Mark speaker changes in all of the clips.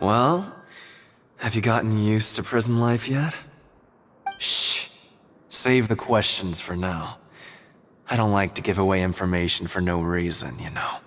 Speaker 1: Well, have you gotten used to prison life yet? Shh. Save the questions for now. I don't like to give away information for no reason, you know.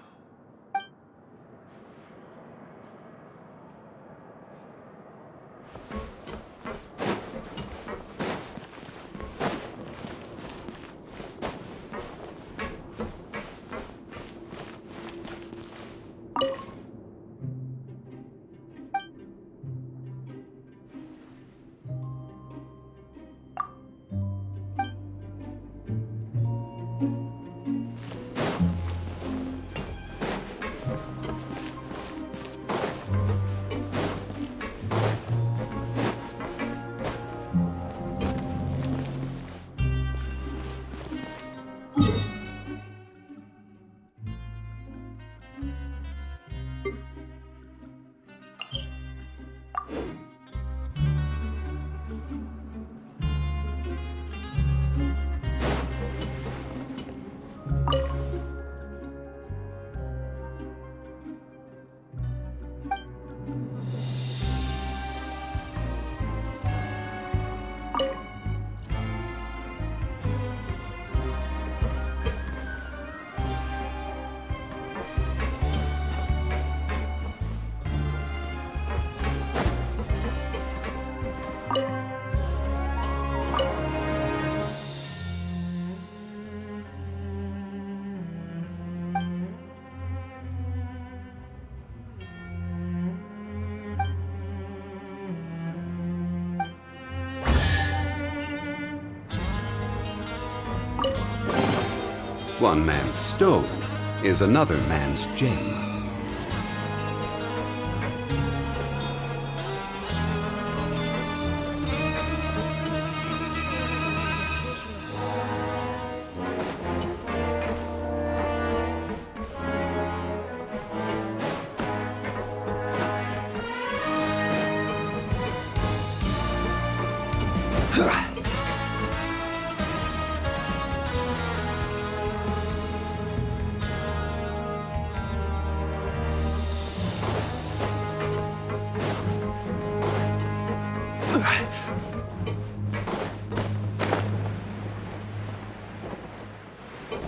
Speaker 2: One man's stone is another man's gem.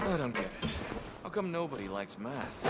Speaker 3: I don't get it. How come nobody likes math?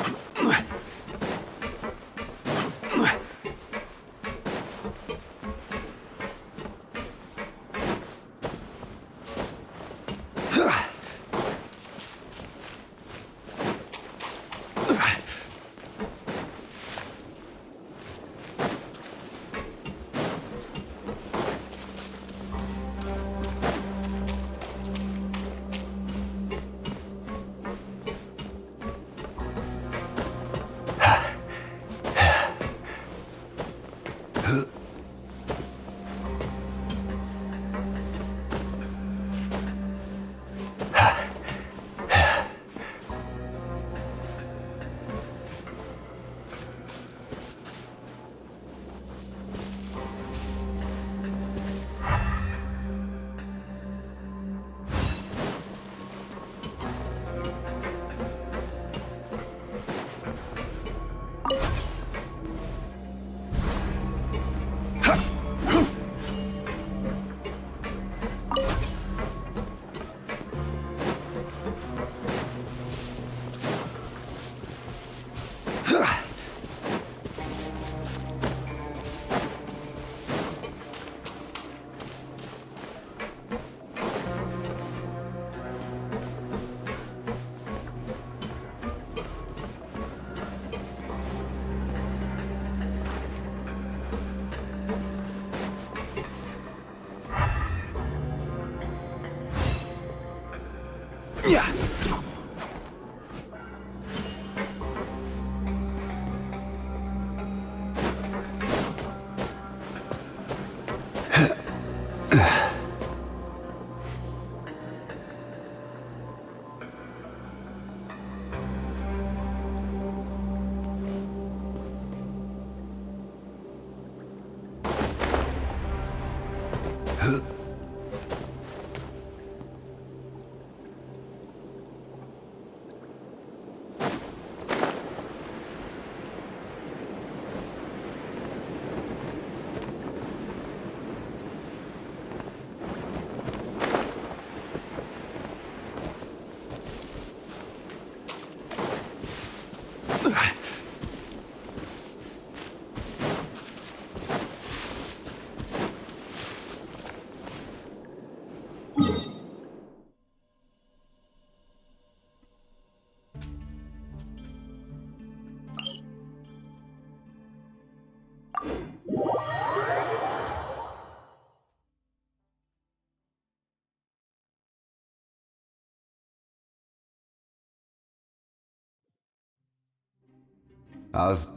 Speaker 2: How's...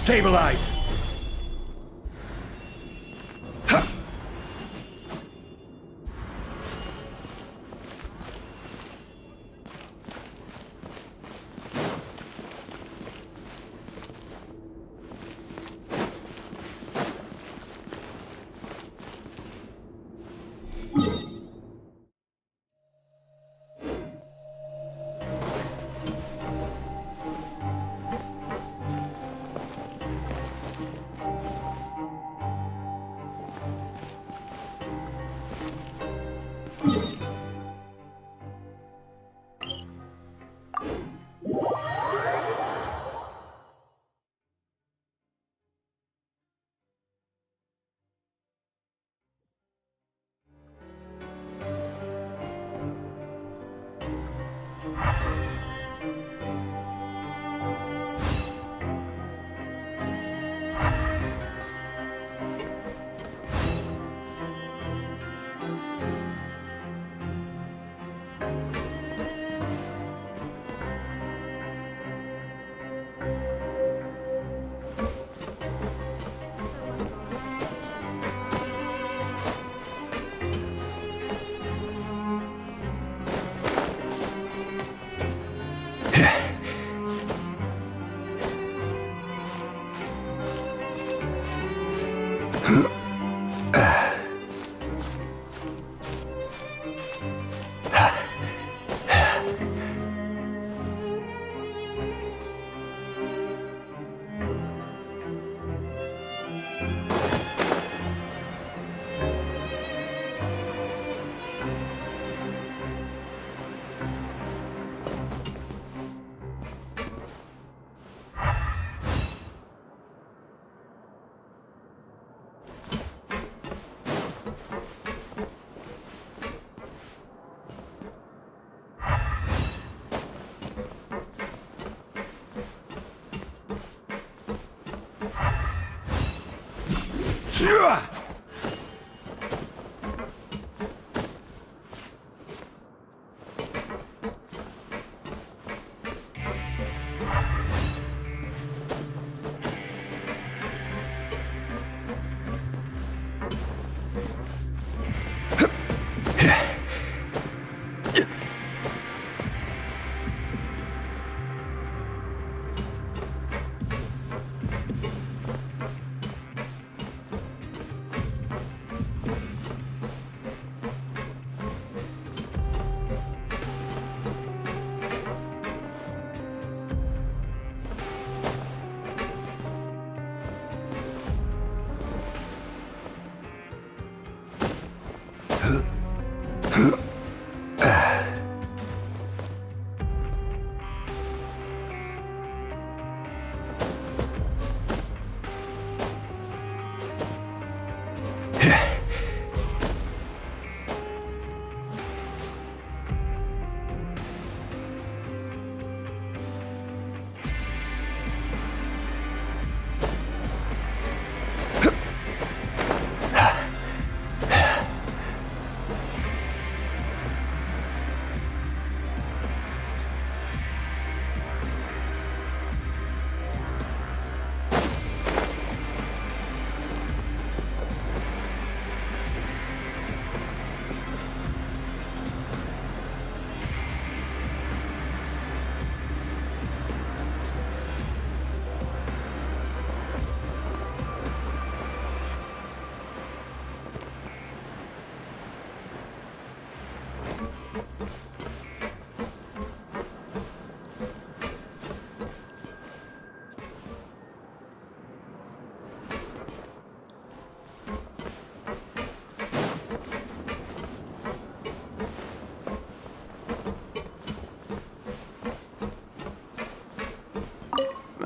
Speaker 4: Stabilize!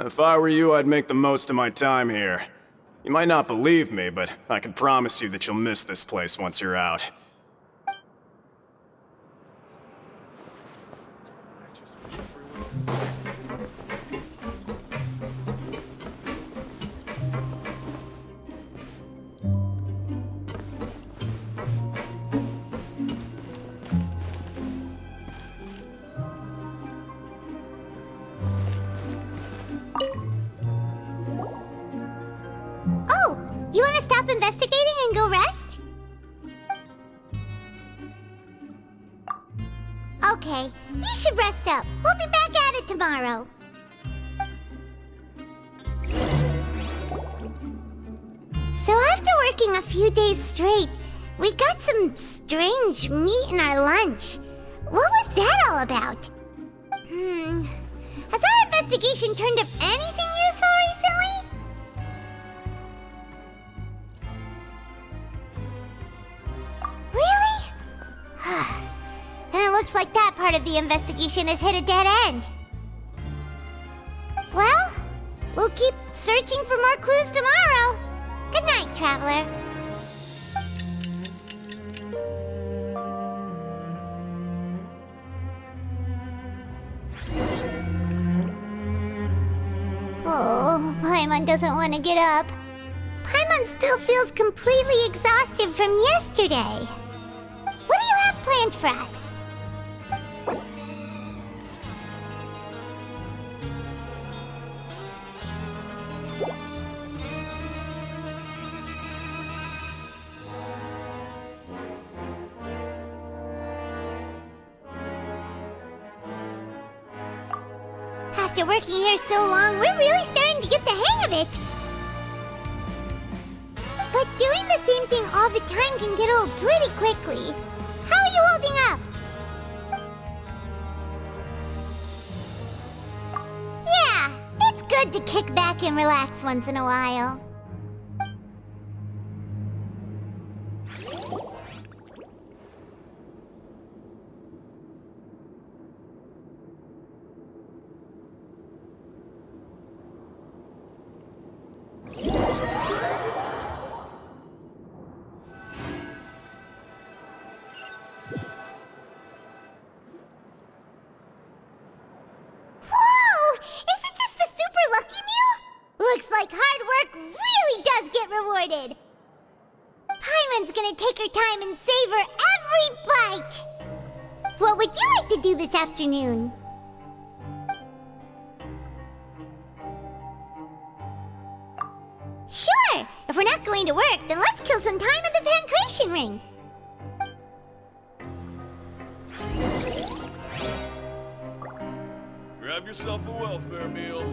Speaker 4: If I were you, I'd make the most of my time here. You might not believe me, but I can promise you that you'll miss this place once you're out.
Speaker 5: Oh, you want to stop investigating and go rest? Okay, you should rest up. We'll be back at it tomorrow. So after working a few days straight, we got some strange meat in our lunch. What was that all about? Has our investigation turned up anything useful recently? Really? Then it looks like that part of the investigation has hit a dead end. Well, we'll keep searching for more clues tomorrow. Good night, Traveler. Oh, Paimon doesn't want to get up. Paimon still feels completely exhausted from yesterday. What do you have planned for us? After working here so long, we're really starting to get the hang of it. But doing the same thing all the time can get old pretty quickly. How are you holding up? Yeah, it's good to kick back and relax once in a while. Looks like hard work really does get rewarded. Paimon's gonna take her time and savor every bite. What would you like to do this afternoon? Sure! If we're not going to work, then let's kill some time at the Pancration Ring.
Speaker 3: Grab yourself a welfare meal.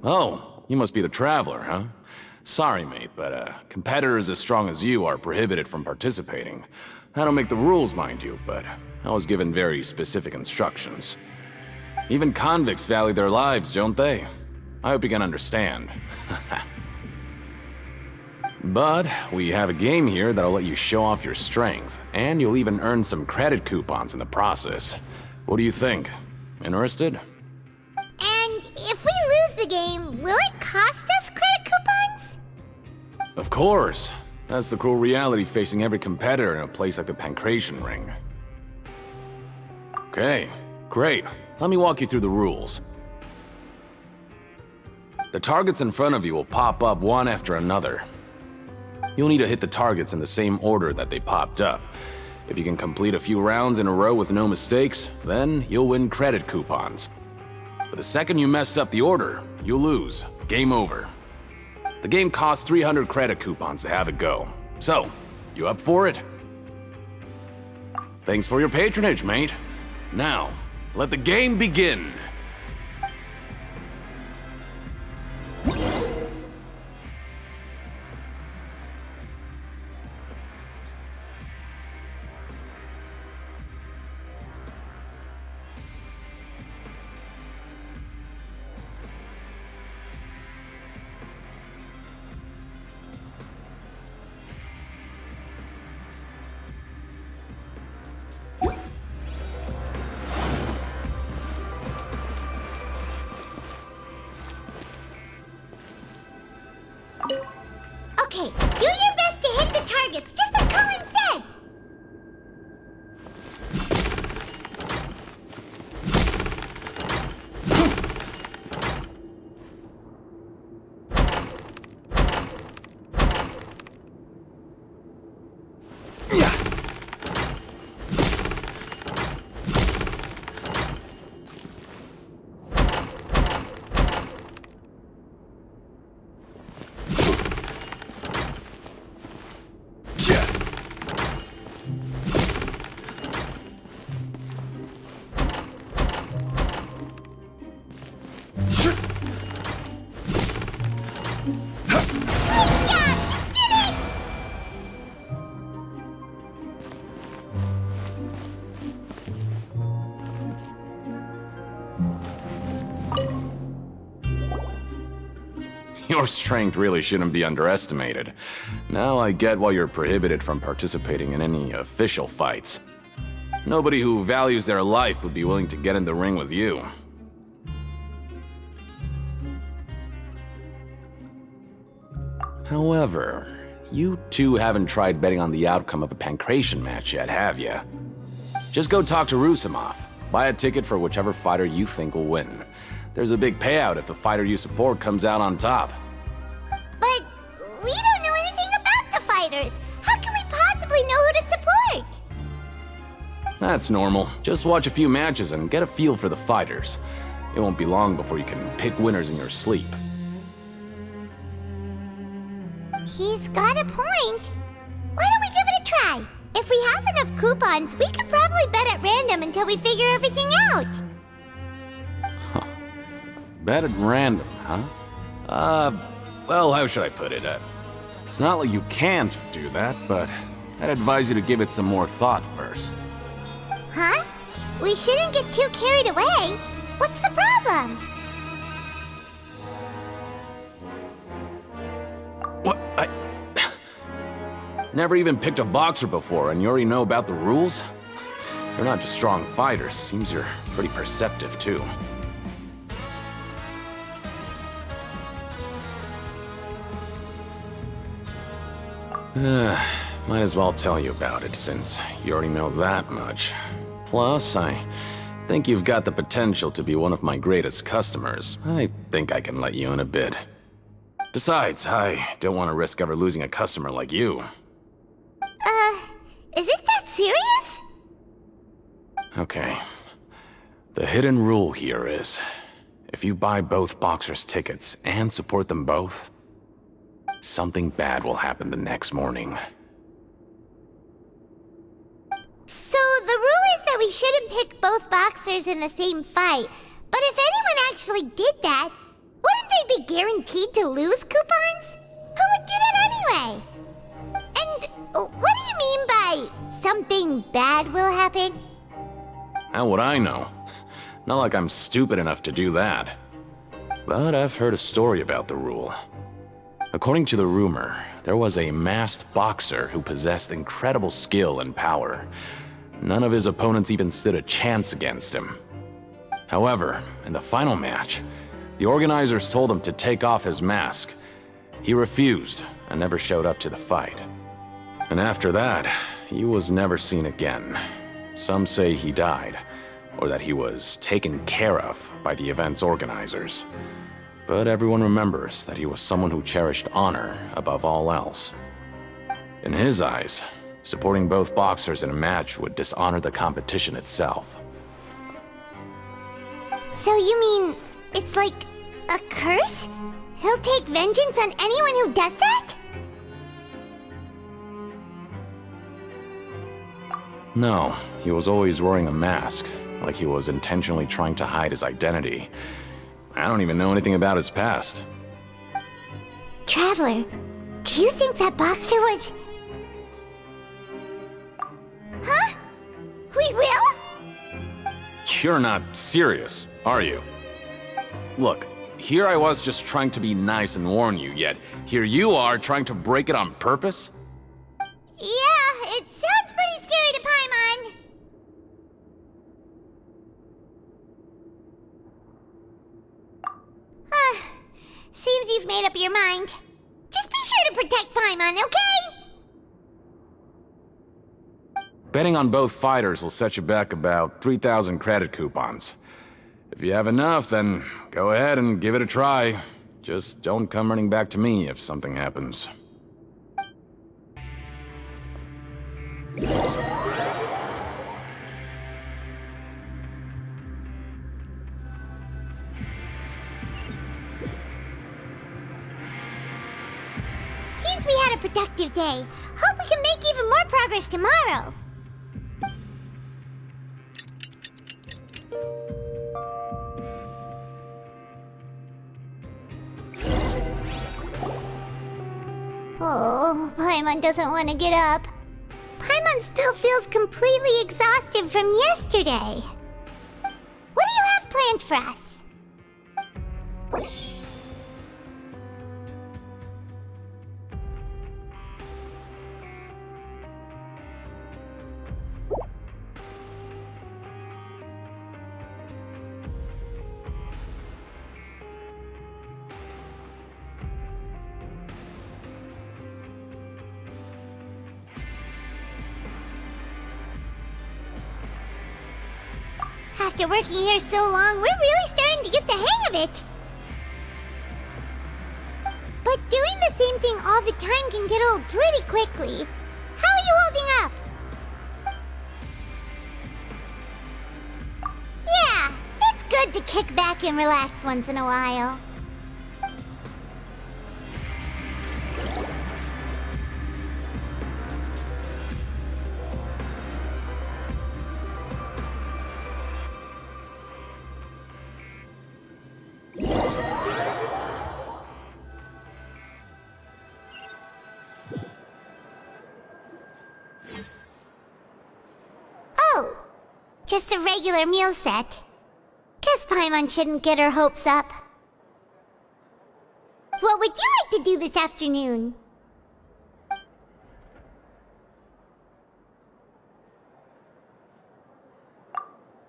Speaker 6: Oh, you must be the Traveler, huh? Sorry, mate, but competitors as strong as you are prohibited from participating. I don't make the rules, mind you, but I was given very specific instructions. Even convicts value their lives, don't they? I hope you can understand. But we have a game here that'll let you show off your strength, and you'll even earn some credit coupons in the process. What do you think? Interested?
Speaker 5: And if we lose the game, will it cost us credit coupons?
Speaker 6: Of course. That's the cruel reality facing every competitor in a place like the Pancration Ring. Okay, great. Let me walk you through the rules. The targets in front of you will pop up one after another. You'll need to hit the targets in the same order that they popped up. If you can complete a few rounds in a row with no mistakes, then you'll win credit coupons. But the second you mess up the order, you'll lose. Game over. The game costs 300 credit coupons to have it go. So, you up for it? Thanks for your patronage, mate. Now, let the game begin.
Speaker 5: Okay, do your best to hit the targets, just like Colin said!
Speaker 6: Your strength really shouldn't be underestimated. Now I get why you're prohibited from participating in any official fights. Nobody who values their life would be willing to get in the ring with you. However, you two haven't tried betting on the outcome of a Pancration match yet, have you? Just go talk to Rusimov. Buy a ticket for whichever fighter you think will win. There's a big payout if the fighter you support comes out on top.
Speaker 5: But we don't know anything about the fighters. How can we possibly know who to support?
Speaker 6: That's normal. Just watch a few matches and get a feel for the fighters. It won't be long before you can pick winners in your sleep.
Speaker 5: He's got a point. Why don't we give it a try? If we have enough coupons, we could probably bet at random until we figure everything out.
Speaker 6: Bet at random, huh? Well, how should I put it? It's not like you can't do that, but I'd advise you to give it some more thought first.
Speaker 5: Huh? We shouldn't get too carried away. What's the problem?
Speaker 6: What? I never even picked a boxer before, and you already know about the rules? You're not just strong fighters. Seems you're pretty perceptive, too. Might as well tell you about it, since you already know that much. Plus, I think you've got the potential to be one of my greatest customers. I think I can let you in a bit. Besides, I don't want to risk ever losing a customer like you.
Speaker 5: Is it that serious?
Speaker 6: Okay. The hidden rule here is, if you buy both boxers' tickets and support them both, something bad will happen the next morning.
Speaker 5: So the rule is that we shouldn't pick both boxers in the same fight. But if anyone actually did that, wouldn't they be guaranteed to lose coupons? Who would do that anyway? And what do you mean by something bad will happen?
Speaker 6: How would I know? Not like I'm stupid enough to do that. But I've heard a story about the rule. According to the rumor, there was a masked boxer who possessed incredible skill and power. None of his opponents even stood a chance against him. However, in the final match, the organizers told him to take off his mask. He refused and never showed up to the fight. And after that, he was never seen again. Some say he died, or that he was taken care of by the event's organizers. But everyone remembers that he was someone who cherished honor above all else. In his eyes, supporting both boxers in a match would dishonor the competition itself.
Speaker 5: So you mean it's like a curse? He'll take vengeance on anyone who does that?
Speaker 6: No, he was always wearing a mask, like he was intentionally trying to hide his identity. I don't even know anything about his past.
Speaker 5: Traveler, do you think that boxer was... Huh? We will?
Speaker 6: You're not serious, are you? Look, here I was just trying to be nice and warn you, yet here you are trying to break it on purpose?
Speaker 5: Yeah, it sounds pretty scary to Paimon. Seems you've made up your mind. Just be sure to protect Paimon, okay?
Speaker 6: Betting on both fighters will set you back about 3,000 credit coupons. If you have enough, then go ahead and give it a try. Just don't come running back to me if something happens.
Speaker 5: Seems we had a productive day. Hope we can make even more progress tomorrow. Oh, Paimon doesn't want to get up. Paimon still feels completely exhausted from yesterday. What do you have planned for us? After working here so long, we're really starting to get the hang of it. But doing the same thing all the time can get old pretty quickly. How are you holding up? Yeah, it's good to kick back and relax once in a while. Oh, just a regular meal set. Guess Paimon shouldn't get her hopes up. What would you like to do this afternoon?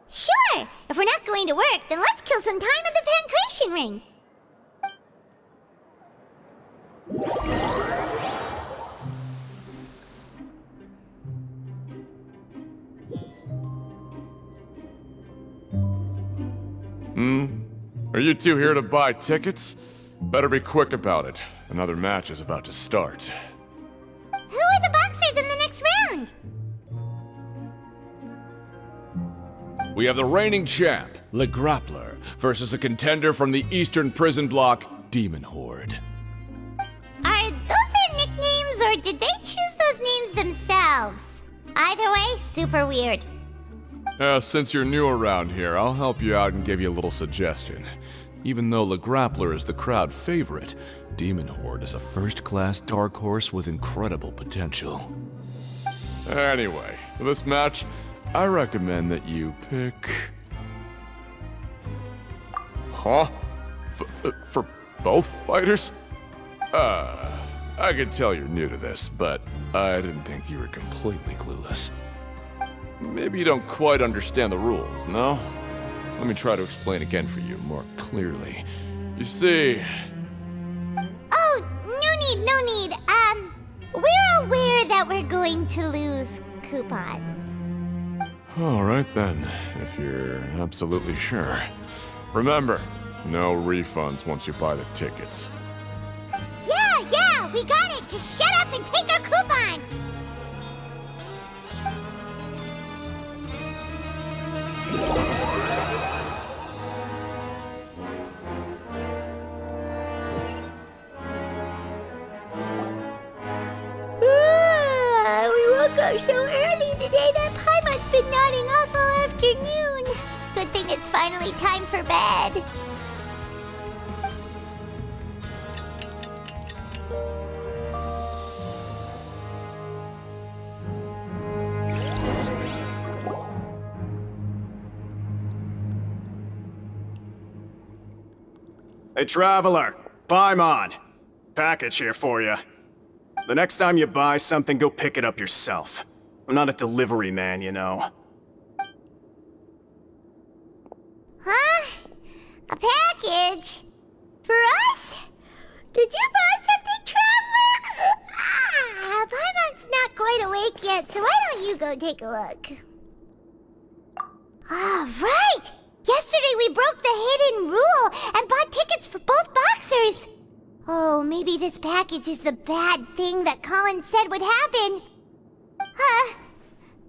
Speaker 5: Sure! If we're not going to work, then let's kill some time at the Pancration Ring.
Speaker 7: Are you two here to buy tickets? Better be quick about it. Another match is about to start.
Speaker 5: Who are the boxers in the next round?
Speaker 7: We have the reigning champ, Le Grappler, versus a contender from the Eastern Prison Block, Demon Horde.
Speaker 5: Are those their nicknames, or did they choose those names themselves? Either way, super weird.
Speaker 7: Since you're new around here, I'll help you out and give you a little suggestion. Even though Le Grappler is the crowd favorite, Demon Horde is a first-class dark horse with incredible potential. Anyway, for this match, I recommend that you pick... Huh? For both fighters? I can tell you're new to this, but I didn't think you were completely clueless. Maybe you don't quite understand the rules, no? Let me try to explain again for you more clearly. You see...
Speaker 5: Oh, no need. We're aware that we're going to lose coupons.
Speaker 7: Alright then, if you're absolutely sure. Remember, no refunds once you buy the tickets.
Speaker 5: Yeah, we got it! Just shut up and take our coupons! We woke up so early today that Paimon's been nodding off all afternoon. Good thing it's finally time for bed.
Speaker 4: Hey, Traveler! Paimon! Package here for you. The next time you buy something, go pick it up yourself. I'm not a delivery man, you know.
Speaker 5: Huh? A package? For us? Did you buy something, Traveler? Paimon's not quite awake yet, so why don't you go take a look? Right! Yesterday we broke the hidden rule and bought tickets for both boxers. Oh, maybe this package is the bad thing that Colin said would happen.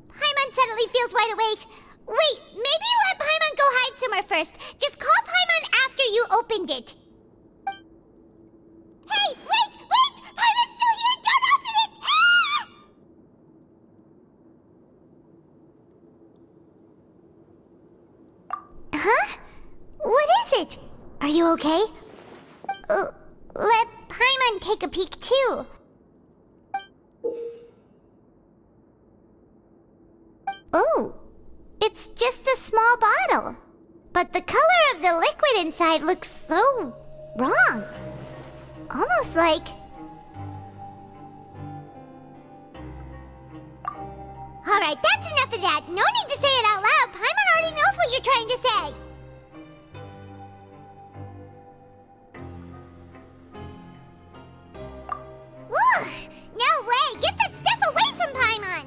Speaker 5: Paimon suddenly feels wide awake. Wait, maybe let Paimon go hide somewhere first. Just call Paimon after you opened it. Hey, wait! Paimon's still here! Don't open it! Ah! Huh? What is it? Are you okay? Let Paimon take a peek too. Oh, it's just a small bottle. But the color of the liquid inside looks so wrong. Almost like... Alright, that's enough of that. No need to say it out loud. Paimon already knows what you're trying to say. Ugh! No way! Get that stuff away from Paimon!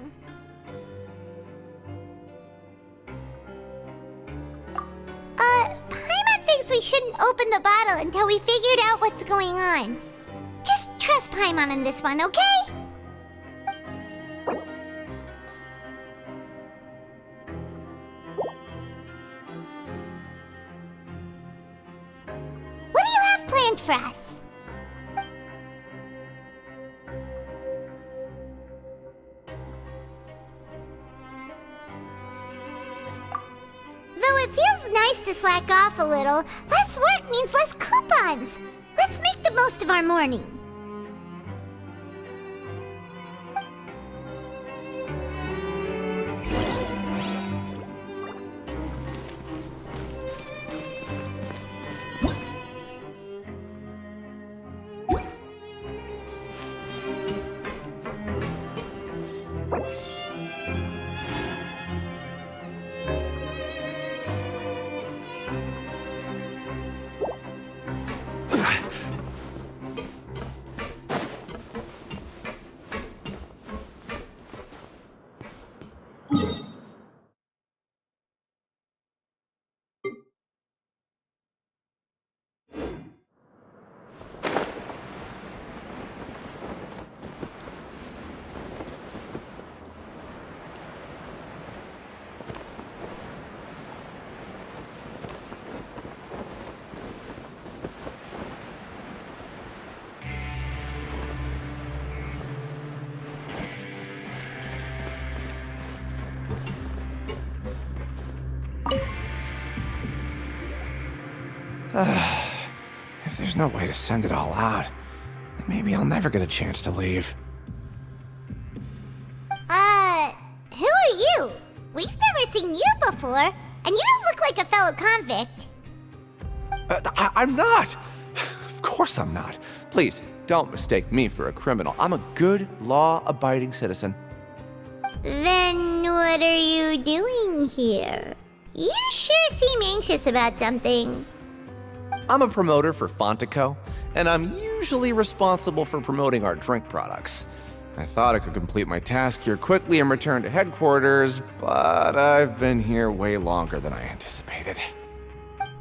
Speaker 5: Paimon thinks we shouldn't open the bottle until we figured out what's going on. Just trust Paimon on this one, okay? What do you have planned for us? Though it feels nice to slack off a little, less work means less coupons. Let's make the most of our morning.
Speaker 8: If there's no way to send it all out, then maybe I'll never get a chance to leave.
Speaker 5: Who are you? We've never seen you before, and you don't look like a fellow convict.
Speaker 8: I'm not! Of course I'm not. Please, don't mistake me for a criminal. I'm a good, law-abiding citizen.
Speaker 5: Then what are you doing here? You sure seem anxious about something.
Speaker 8: I'm a promoter for Fontico, and I'm usually responsible for promoting our drink products. I thought I could complete my task here quickly and return to headquarters, but I've been here way longer than I anticipated.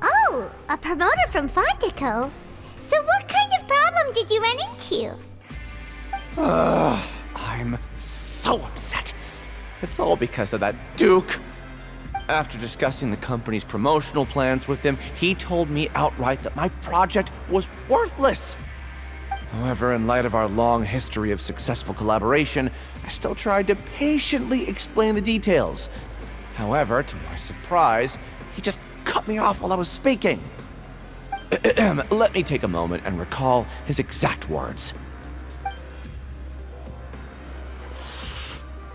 Speaker 5: Oh, a promoter from Fontico? So what kind of problem did you run into?
Speaker 8: I'm so upset. It's all because of that Duke. After discussing the company's promotional plans with him, he told me outright that my project was worthless. However, in light of our long history of successful collaboration, I still tried to patiently explain the details. However, to my surprise, he just cut me off while I was speaking. Let me take a moment and recall his exact words.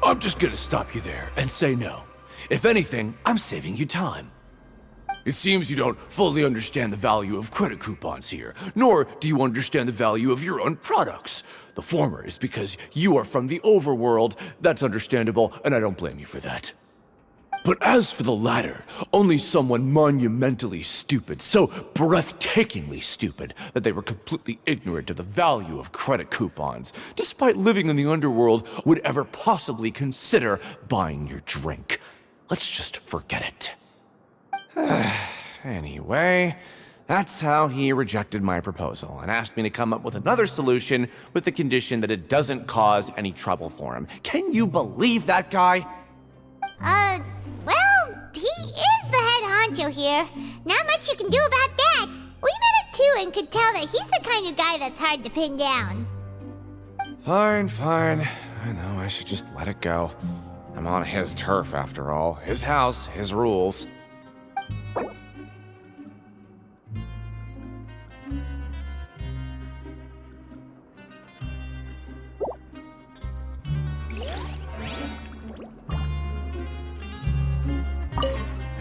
Speaker 8: I'm just gonna stop you there and say no. If anything, I'm saving you time. It seems you don't fully understand the value of credit coupons here, nor do you understand the value of your own products. The former is because you are from the overworld. That's understandable, and I don't blame you for that. But as for the latter, only someone monumentally stupid, so breathtakingly stupid that they were completely ignorant of the value of credit coupons, despite living in the underworld, would ever possibly consider buying your drink. Let's just forget it. Anyway, that's how he rejected my proposal and asked me to come up with another solution with the condition that it doesn't cause any trouble for him. Can you believe that guy?
Speaker 5: Well, he is the head honcho here. Not much you can do about that. We met him too and could tell that he's the kind of guy that's hard to pin down.
Speaker 8: Fine. I know I should just let it go. I'm on his turf after all. His house, his rules.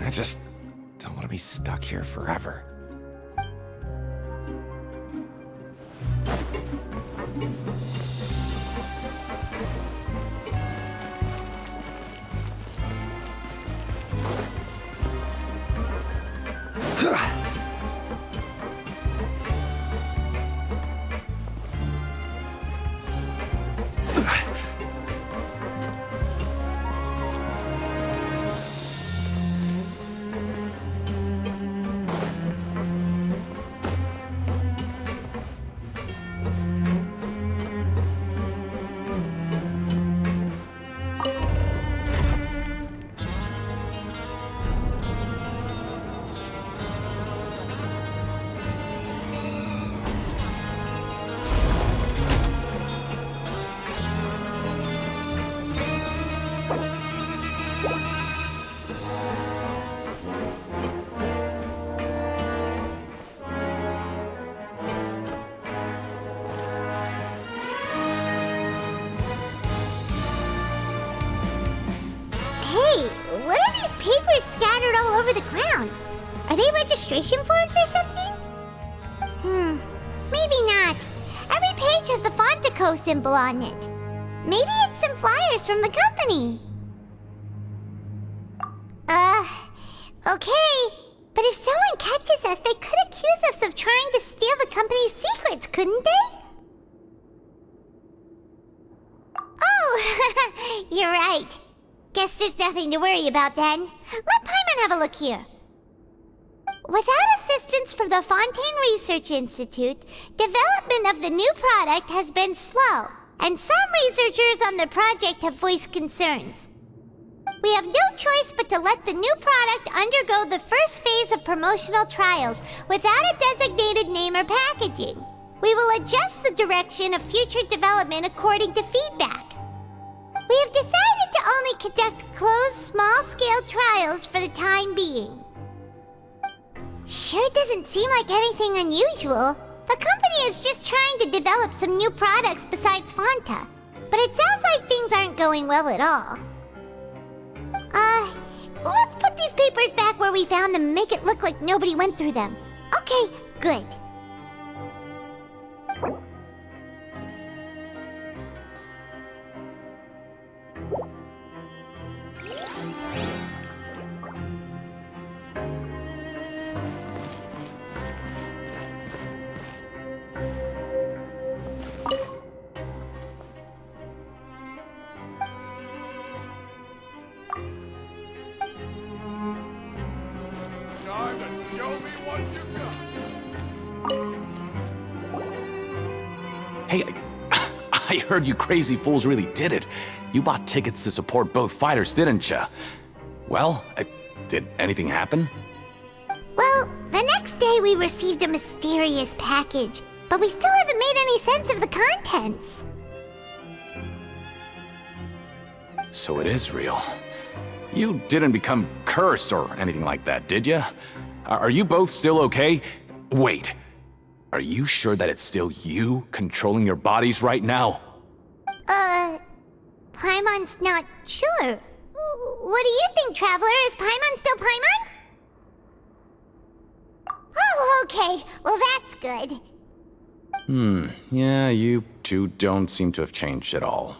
Speaker 8: I just don't want to be stuck here forever.
Speaker 5: Scattered all over the ground. Are they registration forms or something? Maybe not. Every page has the Fontico symbol on it. Maybe it's some flyers from the company. Okay. But if someone catches us, they could accuse us of trying to steal the company's secrets, couldn't they? Oh, you're right. Guess there's nothing to worry about then. Let Paimon have a look here. Without assistance from the Fontaine Research Institute, development of the new product has been slow, and some researchers on the project have voiced concerns. We have no choice but to let the new product undergo the first phase of promotional trials without a designated name or packaging. We will adjust the direction of future development according to feedback. We have decided to only conduct closed, small-scale trials for the time being. Sure doesn't seem like anything unusual. The company is just trying to develop some new products besides Fanta. But it sounds like things aren't going well at all. Let's put these papers back where we found them and make it look like nobody went through them. Okay. Okay, good.
Speaker 8: Time to show me what you got.
Speaker 6: Hey, I heard you crazy fools really did it. You bought tickets to support both fighters, didn't ya? Well, did anything happen?
Speaker 5: Well, the next day we received a mysterious package, but we still haven't made any sense of the contents.
Speaker 6: So it is real. You didn't become cursed or anything like that, did ya? Are you both still okay? Wait, are you sure that it's still you controlling your bodies right now?
Speaker 5: Paimon's not sure. What do you think, Traveler? Is Paimon still Paimon? Oh, okay. Well, that's good.
Speaker 6: Yeah, you two don't seem to have changed at all.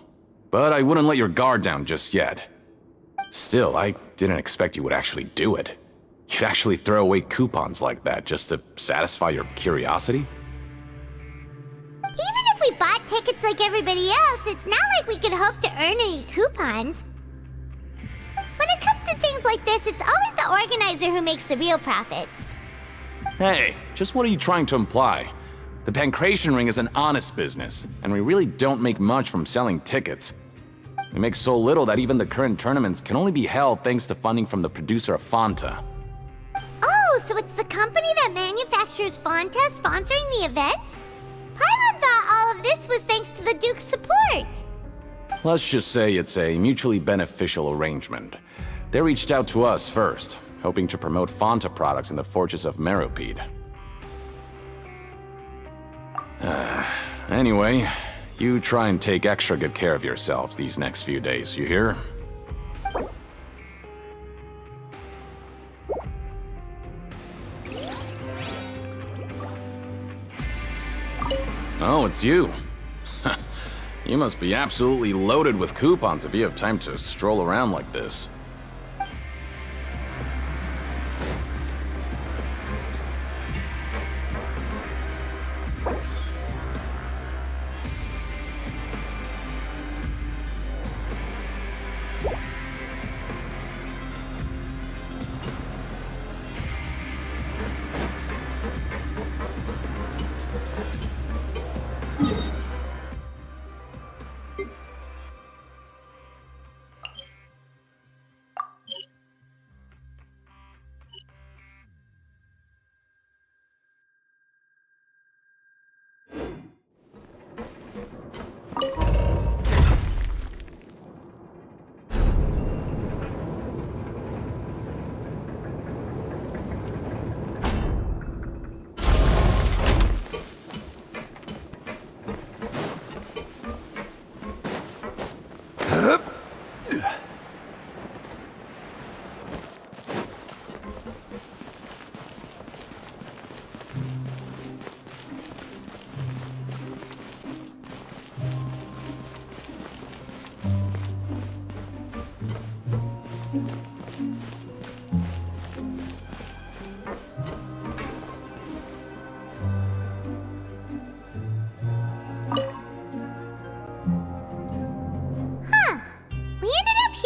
Speaker 6: But I wouldn't let your guard down just yet. Still, I didn't expect you would actually do it. You'd actually throw away coupons like that just to satisfy your curiosity?
Speaker 5: Even if we bought tickets like everybody else, it's not like we could hope to earn any coupons. When it comes to things like this, it's always the organizer who makes the real profits.
Speaker 6: Hey, just what are you trying to imply? The Pancration Ring is an honest business, and we really don't make much from selling tickets. We make so little that even the current tournaments can only be held thanks to funding from the producer of Fanta.
Speaker 5: Oh, so it's the company that manufactures Fanta sponsoring the events? Paimon thought all of this was thanks to the Duke's support.
Speaker 6: Let's just say it's a mutually beneficial arrangement. They reached out to us first, hoping to promote Fanta products in the Fortress of Meropide. Anyway, you try and take extra good care of yourselves these next few days, you hear? Oh, it's you. You must be absolutely loaded with coupons if you have time to stroll around like this.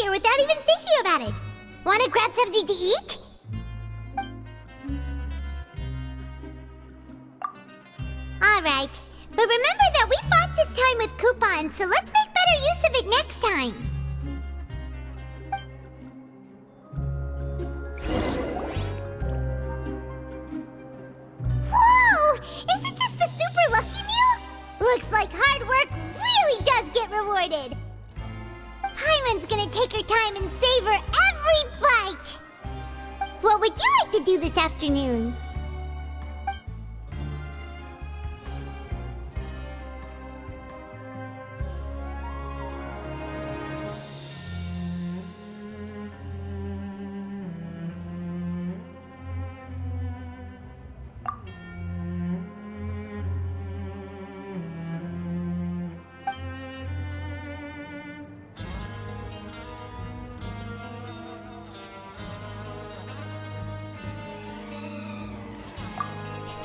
Speaker 5: Without even thinking about it. Wanna grab something to eat? Alright, but remember that we bought this time with coupons, so let's make better use of it next time. Whoa! Isn't this the super lucky meal? Looks like hard work really does get rewarded. Paimon's gonna take her time and savor every bite! What would you like to do this afternoon?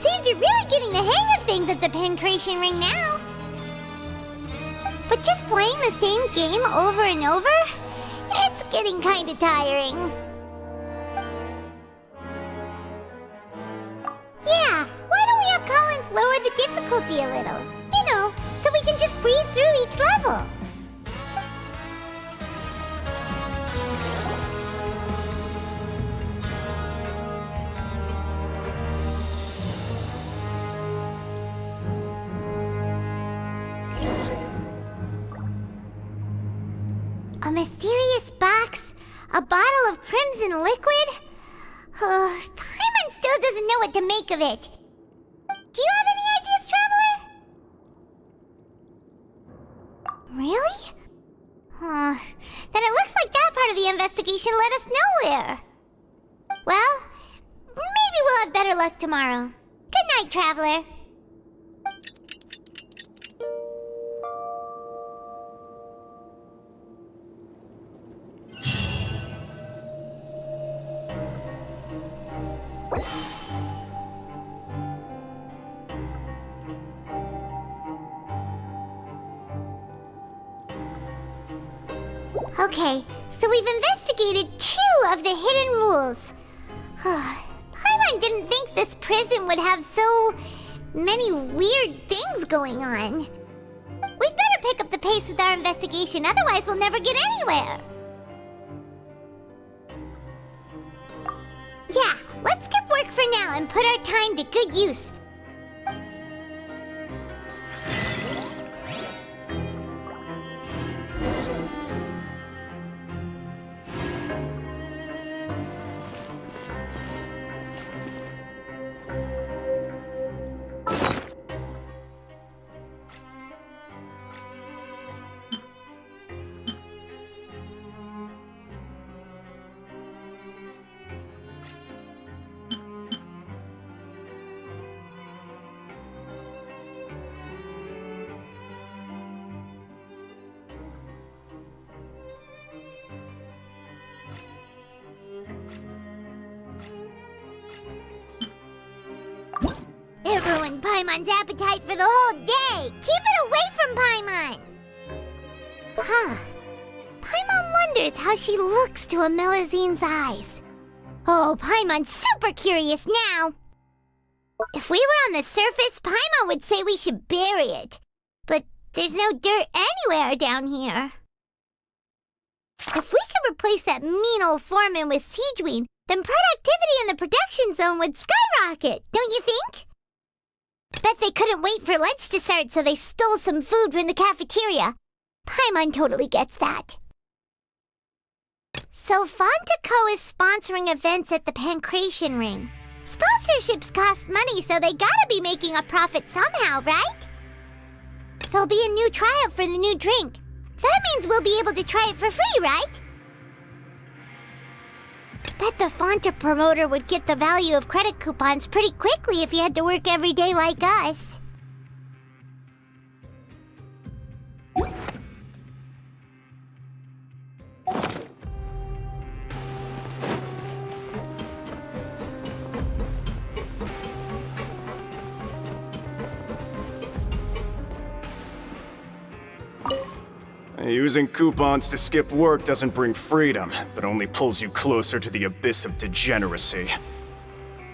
Speaker 5: Seems you're really getting the hang of things at the Pancration Ring now. But just playing the same game over and over? It's getting kinda tiring. Yeah, why don't we have Collins lower the difficulty a little? You know, so we can just breeze through each level. A mysterious box? A bottle of crimson liquid? Paimon still doesn't know what to make of it. Do you have any ideas, Traveler? Really? Then it looks like that part of the investigation led us nowhere. Well, maybe we'll have better luck tomorrow. Good night, Traveler. Okay, so we've investigated 2 of the hidden rules. Paimon didn't think this prison would have so many weird things going on. We'd better pick up the pace with our investigation, otherwise we'll never get anywhere. Yeah, let's skip work for now and put our time to good use. It ruined Paimon's appetite for the whole day. Keep it away from Paimon. Paimon wonders how she looks to Amelazine's eyes. Oh, Paimon's super curious now. If we were on the surface, Paimon would say we should bury it. But there's no dirt anywhere down here. If we could replace that mean old foreman with Siegeween, then productivity in the production zone would skyrocket, don't you think? Bet they couldn't wait for lunch to start, so they stole some food from the cafeteria. Paimon totally gets that. So Fontaco is sponsoring events at the Pancration Ring. Sponsorships cost money, so they gotta be making a profit somehow, right? There'll be a new trial for the new drink. That means we'll be able to try it for free, right? Bet the Fonta promoter would get the value of credit coupons pretty quickly if he had to work every day like us.
Speaker 4: Using coupons to skip work doesn't bring freedom, but only pulls you closer to the abyss of degeneracy.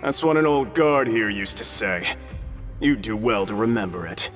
Speaker 4: That's what an old guard here used to say. You'd do well to remember it.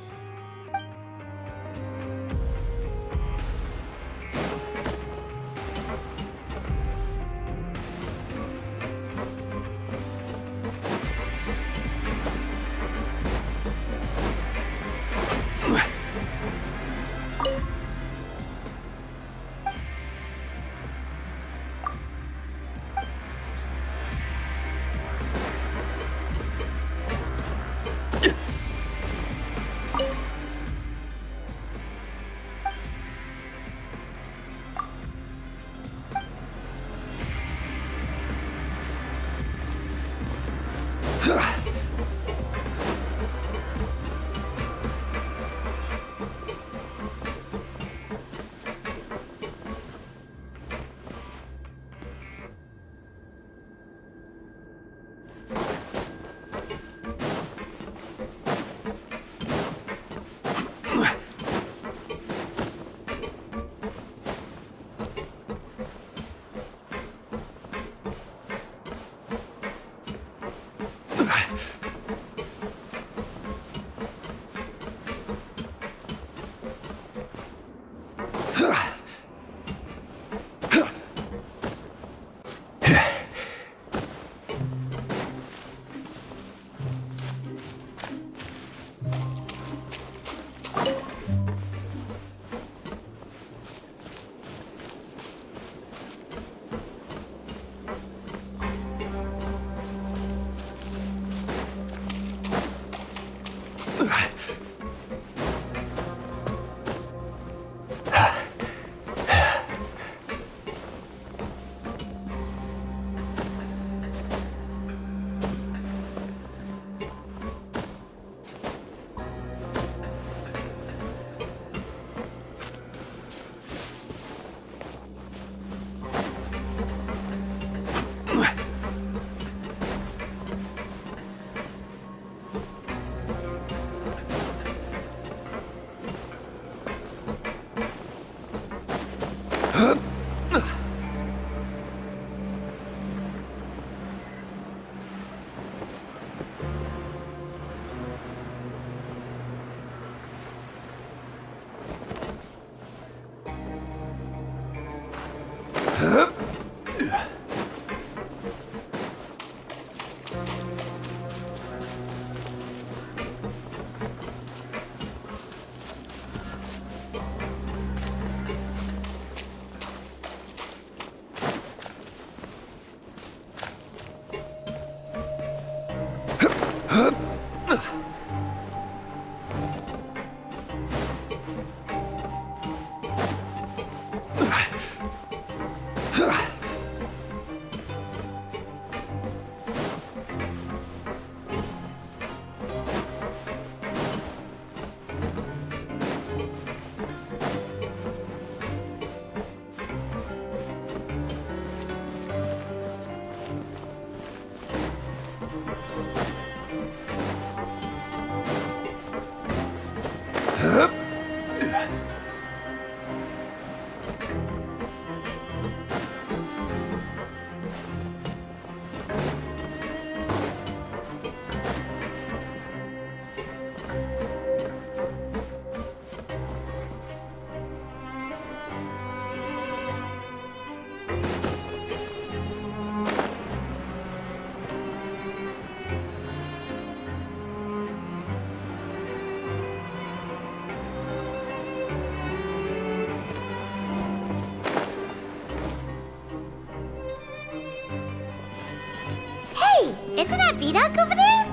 Speaker 5: Isn't that Vidoc over there?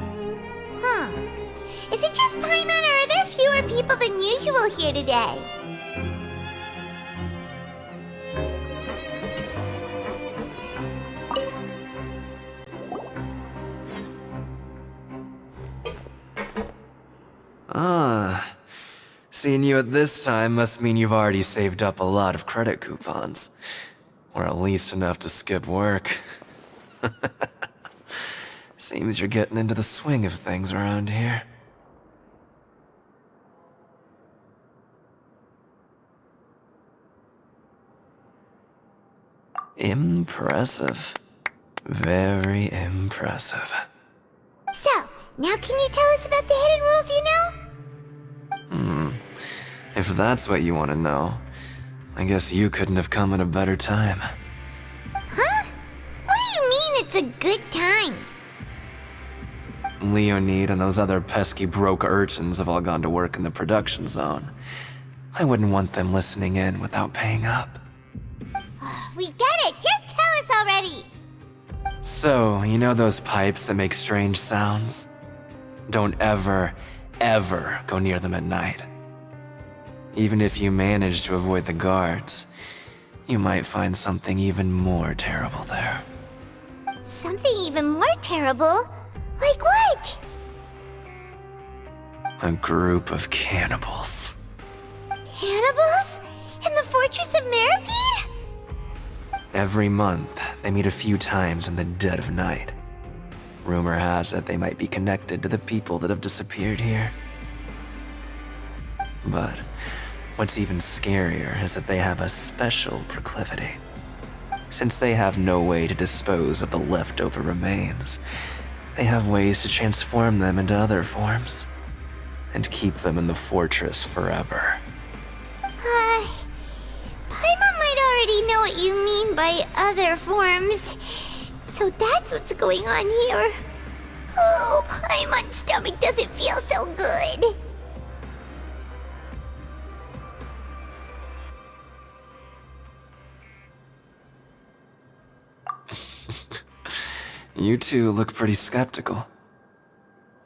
Speaker 5: Huh. Is it just Paimon, or are there fewer people than usual here today?
Speaker 1: Ah. Seeing you at this time must mean you've already saved up a lot of credit coupons. Or at least enough to skip work. Seems you're getting into the swing of things around here. Impressive. Very impressive.
Speaker 5: So, now can you tell us about the hidden rules you know?
Speaker 1: If that's what you want to know, I guess you couldn't have come at a better time.
Speaker 5: Huh? What do you mean it's a good time?
Speaker 1: Leonid and those other pesky broke urchins have all gone to work in the production zone. I wouldn't want them listening in without paying up.
Speaker 5: We get it! Just tell us already!
Speaker 1: So, you know those pipes that make strange sounds? Don't ever, ever go near them at night. Even if you manage to avoid the guards, you might find something even more terrible there.
Speaker 5: Something even more terrible? Like what?
Speaker 1: A group of cannibals.
Speaker 5: Cannibals? In the Fortress of Meripede?
Speaker 1: Every month, they meet a few times in the dead of night. Rumor has it they might be connected to the people that have disappeared here. But what's even scarier is that they have a special proclivity. Since they have no way to dispose of the leftover remains, they have ways to transform them into other forms and keep them in the fortress forever.
Speaker 5: Paimon might already know what you mean by other forms. So that's what's going on here. Oh, Paimon's stomach doesn't feel so good.
Speaker 1: You two look pretty skeptical.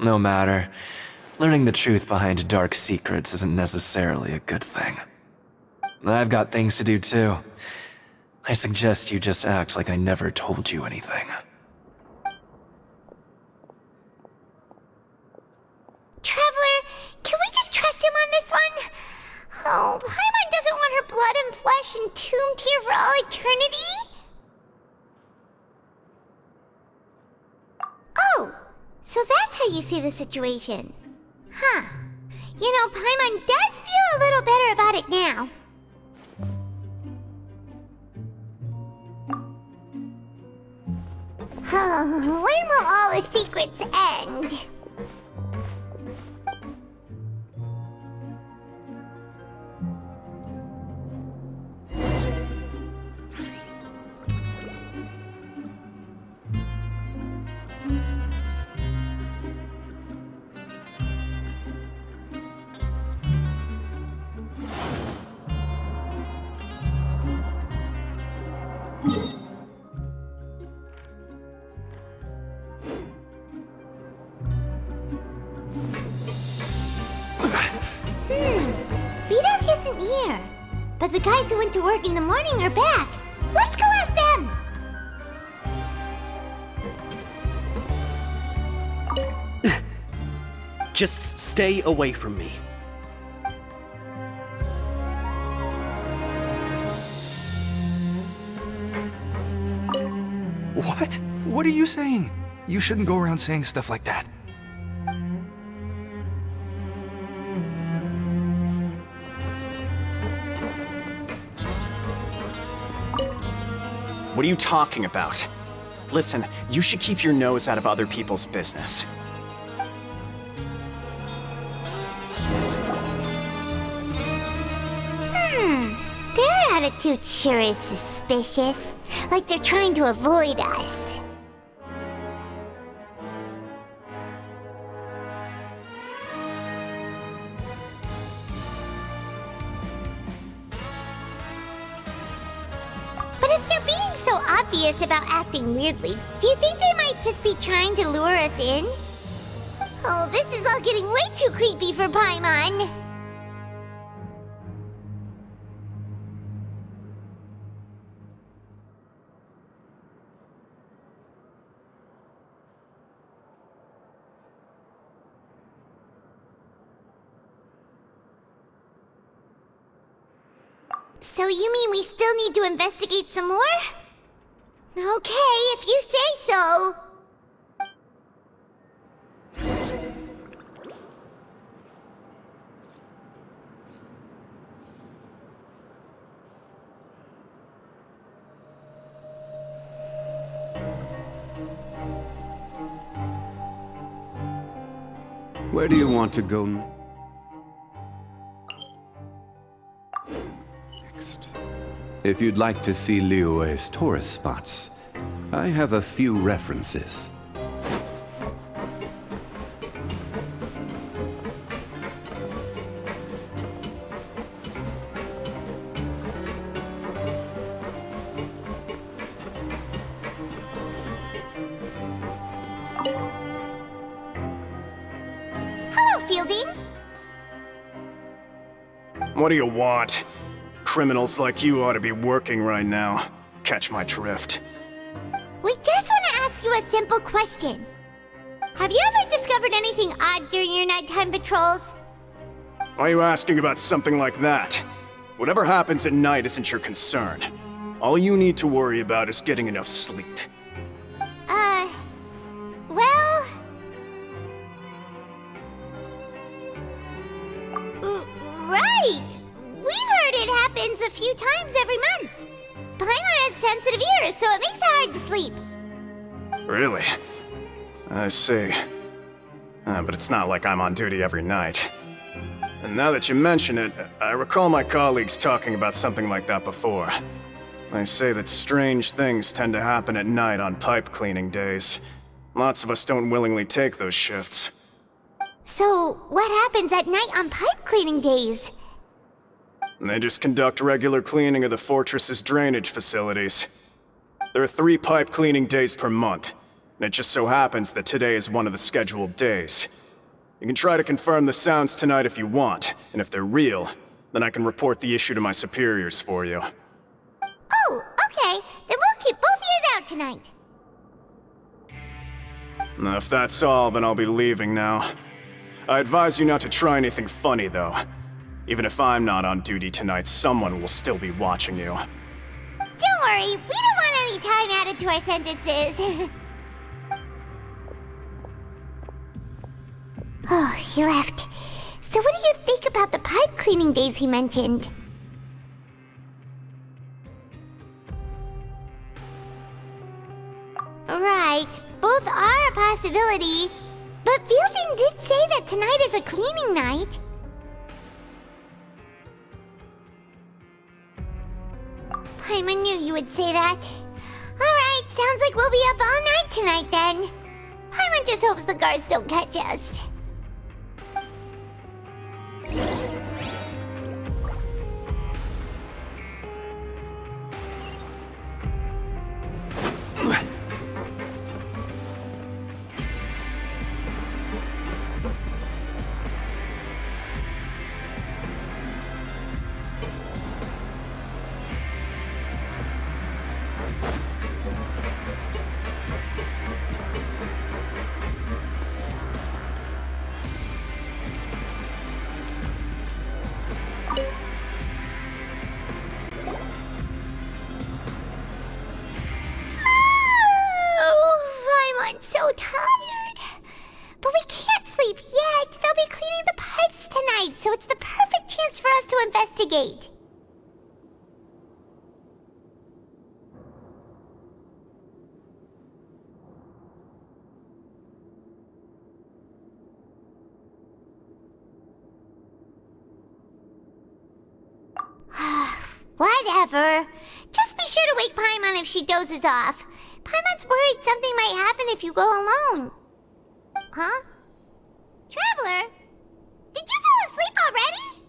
Speaker 1: No matter, learning the truth behind dark secrets isn't necessarily a good thing. I've got things to do too. I suggest you just act like I never told you anything.
Speaker 5: Traveler, can we just trust him on this one? Oh, Paimon doesn't want her blood and flesh entombed here for all eternity? Oh, so that's how you see the situation. Huh. You know, Paimon does feel a little better about it now. When will all the secrets end? Vidok isn't here. But the guys who went to work in the morning are back. Let's go ask them!
Speaker 9: Just stay away from me.
Speaker 10: What? What are you saying? You shouldn't go around saying stuff like that.
Speaker 4: What are you talking about? Listen, you should keep your nose out of other people's business.
Speaker 5: Their attitude sure is suspicious. Like they're trying to avoid us. But if they're being so obvious about acting weirdly, do you think they might just be trying to lure us in? Oh, this is all getting way too creepy for Paimon. So you mean we still need to investigate some more? Okay, if you say so.
Speaker 2: Where do you want to go next? If you'd like to see Liyue's tourist spots, I have a few references.
Speaker 5: Hello, Fielding.
Speaker 4: What do you want? Criminals like you ought to be working right now. Catch my drift.
Speaker 5: We just want to ask you a simple question. Have you ever discovered anything odd during your nighttime patrols?
Speaker 4: Why are you asking about something like that? Whatever happens at night isn't your concern. All you need to worry about is getting enough sleep.
Speaker 5: Well... Right! We've heard it happens a few times every month. Paimon has sensitive ears, so it makes it hard to sleep.
Speaker 4: Really? I see. But it's not like I'm on duty every night. And now that you mention it, I recall my colleagues talking about something like that before. They say that strange things tend to happen at night on pipe cleaning days. Lots of us don't willingly take those shifts.
Speaker 5: So, what happens at night on pipe cleaning days?
Speaker 4: They just conduct regular cleaning of the fortress's drainage facilities. There are 3 pipe cleaning days per month, and it just so happens that today is one of the scheduled days. You can try to confirm the sounds tonight if you want, and if they're real, then I can report the issue to my superiors for you.
Speaker 5: Oh, okay. Then we'll keep both ears out tonight.
Speaker 4: Now, if that's all, then I'll be leaving now. I advise you not to try anything funny, though. Even if I'm not on duty tonight, someone will still be watching you.
Speaker 5: Don't worry, we don't want any time added to our sentences. Oh, he left. So what do you think about the pipe cleaning days he mentioned? Right, both possibility. But Fielding did say that tonight is a cleaning night. Paimon knew you would say that. Alright, sounds like we'll be up all night tonight then. Paimon just hopes the guards don't catch us. I'm so tired. But we can't sleep yet. They'll be cleaning the pipes tonight, so it's the perfect chance for us to investigate. Whatever. Just be sure to wake Paimon if she dozes off. Paimon's worried something might happen if you go alone. Huh? Traveler? Did you fall asleep already?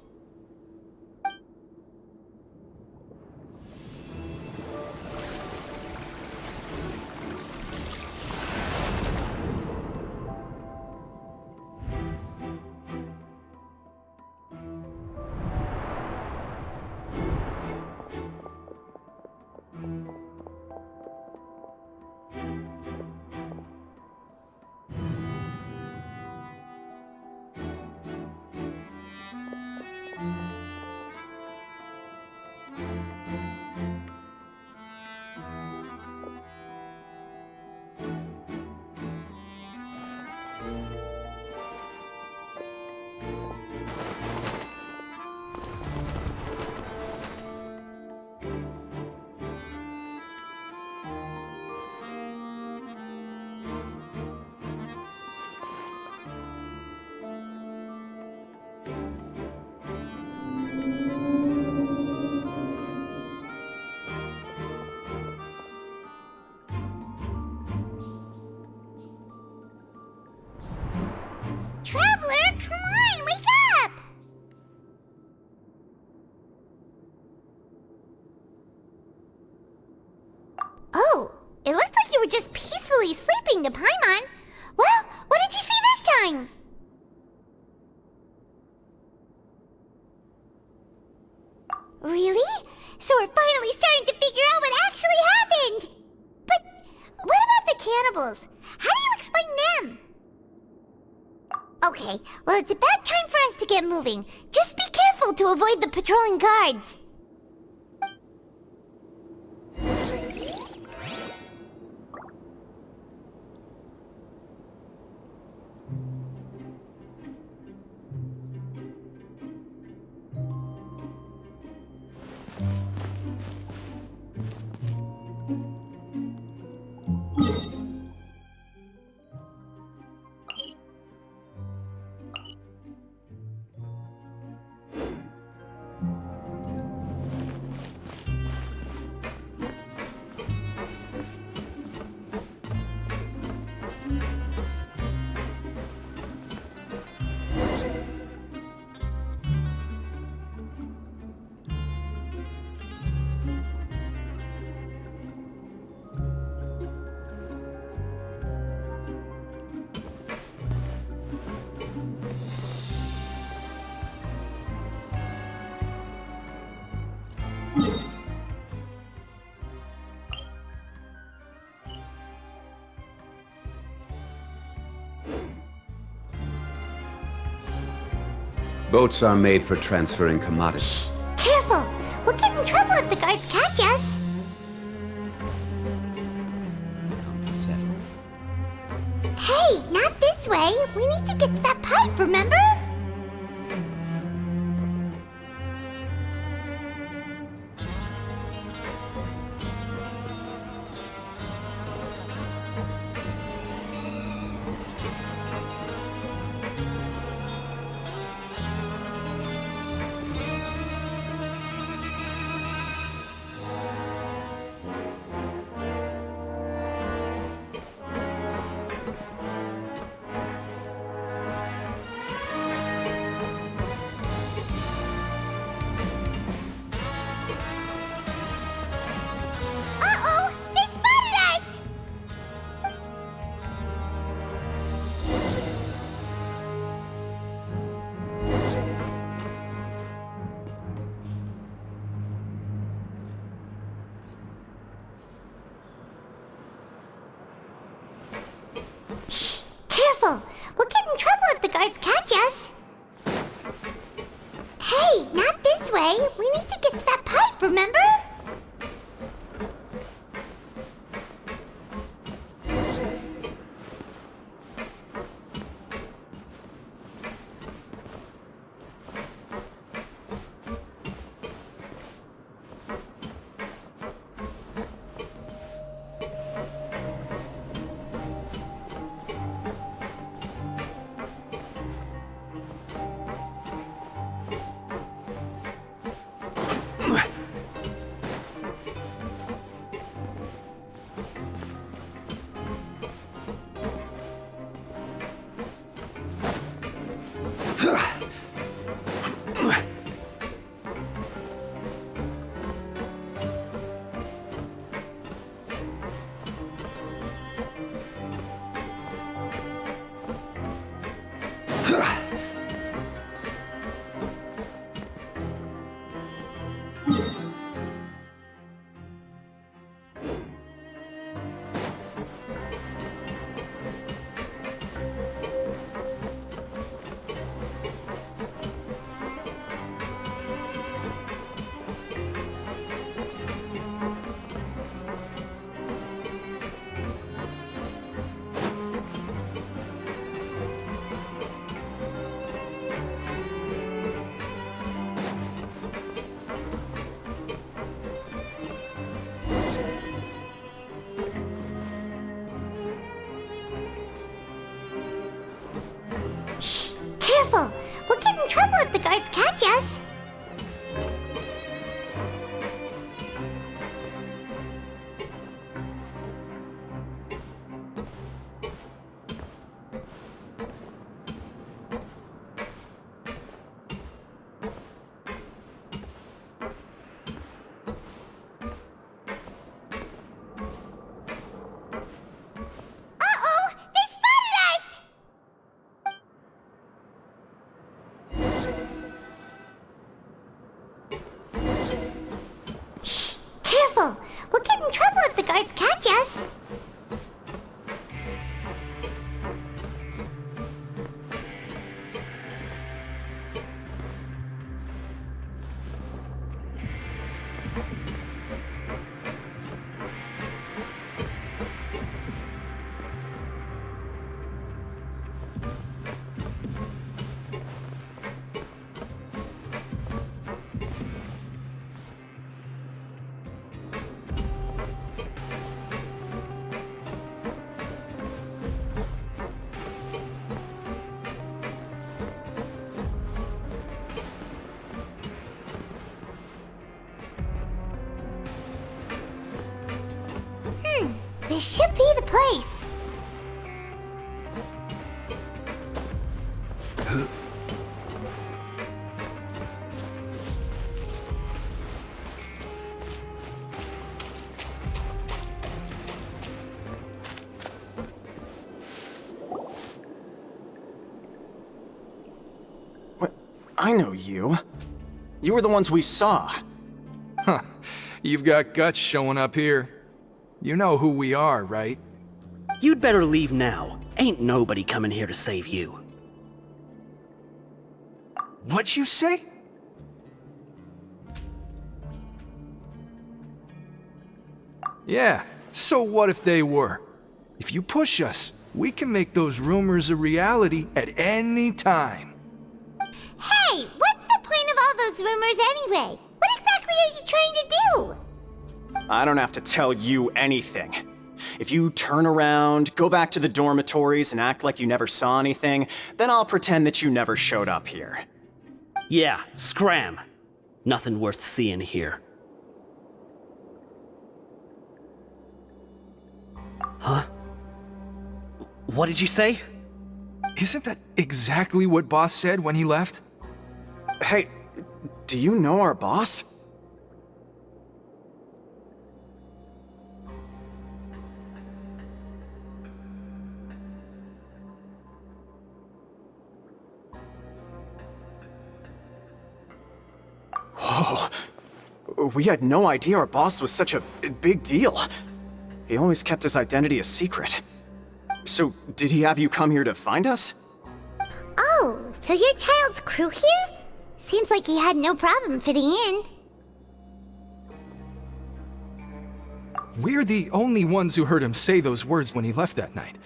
Speaker 5: Traveler, come on, wake up! Oh, it looked like you were just peacefully sleeping to Paimon. Well, what did you see this time? Really? So we're finally starting to figure out what actually happened! But what about the cannibals? How do you explain them? Okay, well it's about time for us to get moving. Just be careful to avoid the patrolling guards.
Speaker 2: Boats are made for transferring commodities.
Speaker 5: Careful! We'll get in trouble if the guards catch us. Hey, not this way. We need to get to that pipe, remember? way. We need to get to that pipe, remember? Careful! We'll get in trouble if the guards catch us! Careful! We'll get in trouble if the guards catch us! This should be the place.
Speaker 4: What? I know you. You were the ones we saw.
Speaker 10: Huh. You've got guts showing up here. You know who we are, right?
Speaker 9: You'd better leave now. Ain't nobody coming here to save you.
Speaker 10: What'd you say? Yeah, so what if they were? If you push us, we can make those rumors a reality at any time.
Speaker 5: Hey, what's the point of all those rumors anyway? What exactly are you trying to do?
Speaker 4: I don't have to tell you anything. If you turn around, go back to the dormitories and act like you never saw anything, then I'll pretend that you never showed up here.
Speaker 9: Yeah, scram. Nothing worth seeing here. Huh? What did you say?
Speaker 10: Isn't that exactly what Boss said when he left?
Speaker 4: Hey, do you know our boss? Whoa. We had no idea our boss was such a big deal. He always kept his identity a secret. So, did he have you come here to find us?
Speaker 5: Oh, so you're Child's crew here? Seems like he had no problem fitting in.
Speaker 10: We're the only ones who heard him say those words when he left that night.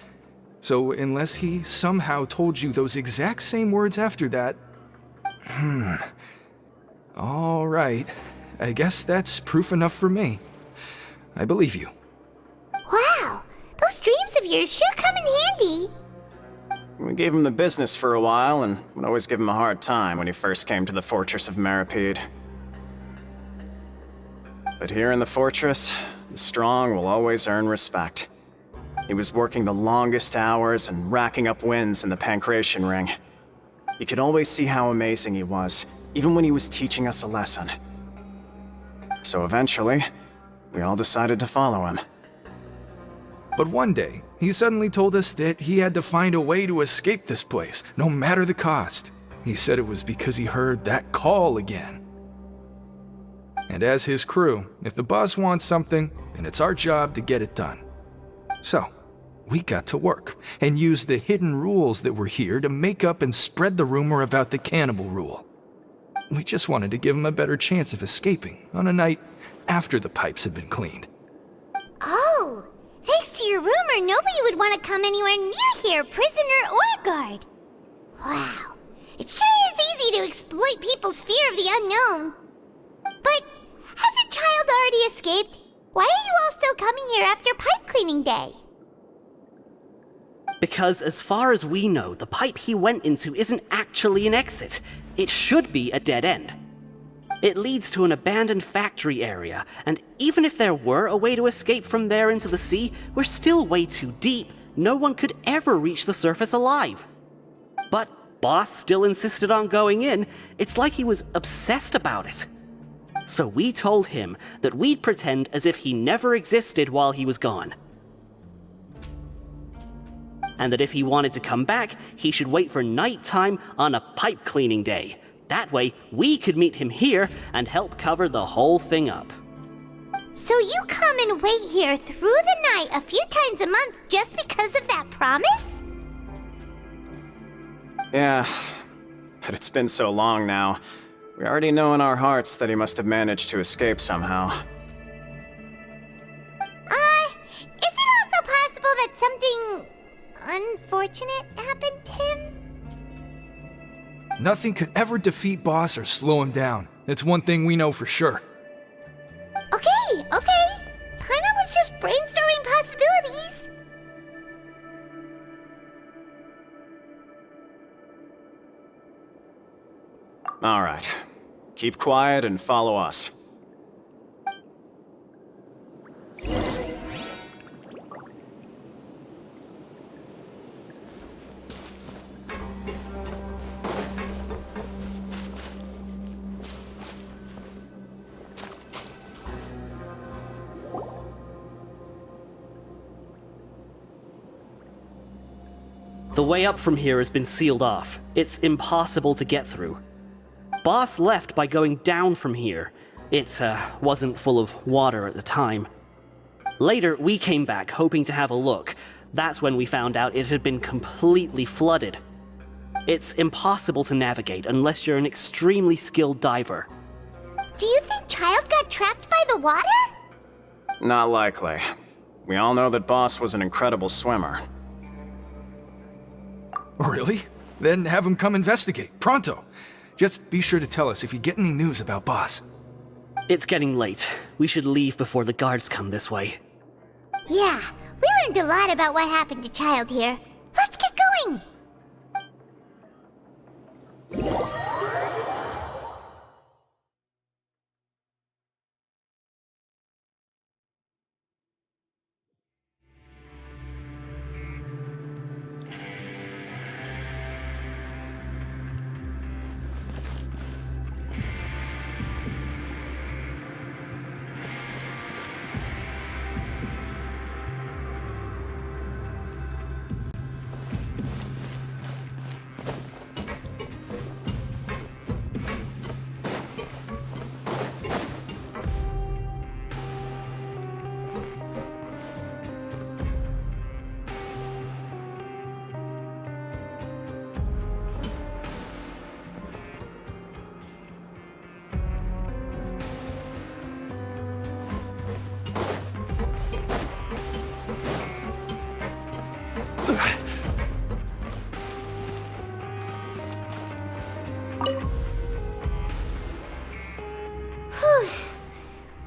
Speaker 10: So unless he somehow told you those exact same words after that... All right. I guess that's proof enough for me. I believe you.
Speaker 5: Wow, those dreams of yours sure come in handy.
Speaker 4: We gave him the business for a while, and would always give him a hard time when he first came to the Fortress of Maripede. But here in the fortress, the strong will always earn respect. He was working the longest hours and racking up wins in the Pancration Ring. You could always see how amazing he was, even when he was teaching us a lesson. So eventually, we all decided to follow him.
Speaker 10: But one day, he suddenly told us that he had to find a way to escape this place, no matter the cost. He said it was because he heard that call again. And as his crew, if the boss wants something, then it's our job to get it done. So, we got to work, and used the hidden rules that were here to make up and spread the rumor about the cannibal rule. We just wanted to give him a better chance of escaping on a night after the pipes had been cleaned.
Speaker 5: Oh, thanks to your rumor, nobody would want to come anywhere near here, prisoner or guard. Wow, it sure is easy to exploit people's fear of the unknown. But hasn't Child already escaped? Why are you all still coming here after pipe cleaning day?
Speaker 9: Because as far as we know, the pipe he went into isn't actually an exit. It should be a dead end. It leads to an abandoned factory area, and even if there were a way to escape from there into the sea, we're still way too deep. No one could ever reach the surface alive. But Boss still insisted on going in. It's like he was obsessed about it. So we told him that we'd pretend as if he never existed while he was gone. And that if he wanted to come back, he should wait for nighttime on a pipe cleaning day. That way, we could meet him here and help cover the whole thing up.
Speaker 5: So you come and wait here through the night a few times a month just because of that promise?
Speaker 4: Yeah, but it's been so long now. We already know in our hearts that he must have managed to escape somehow.
Speaker 5: Is it also possible that something unfortunate happened to him?
Speaker 10: Nothing could ever defeat Boss or slow him down. It's one thing we know for sure.
Speaker 5: Okay. Paimon was just brainstorming possibilities.
Speaker 4: All right. Keep quiet and follow us.
Speaker 9: The way up from here has been sealed off. It's impossible to get through. Boss left by going down from here. It wasn't full of water at the time. Later, we came back hoping to have a look. That's when we found out it had been completely flooded. It's impossible to navigate unless you're an extremely skilled diver.
Speaker 5: Do you think Child got trapped by the water?
Speaker 4: Not likely. We all know that Boss was an incredible swimmer.
Speaker 10: Really? Then have him come investigate, pronto. Just be sure to tell us if you get any news about Boss.
Speaker 9: It's getting late. We should leave before the guards come this way.
Speaker 5: Yeah, we learned a lot about what happened to Child here. Let's get going!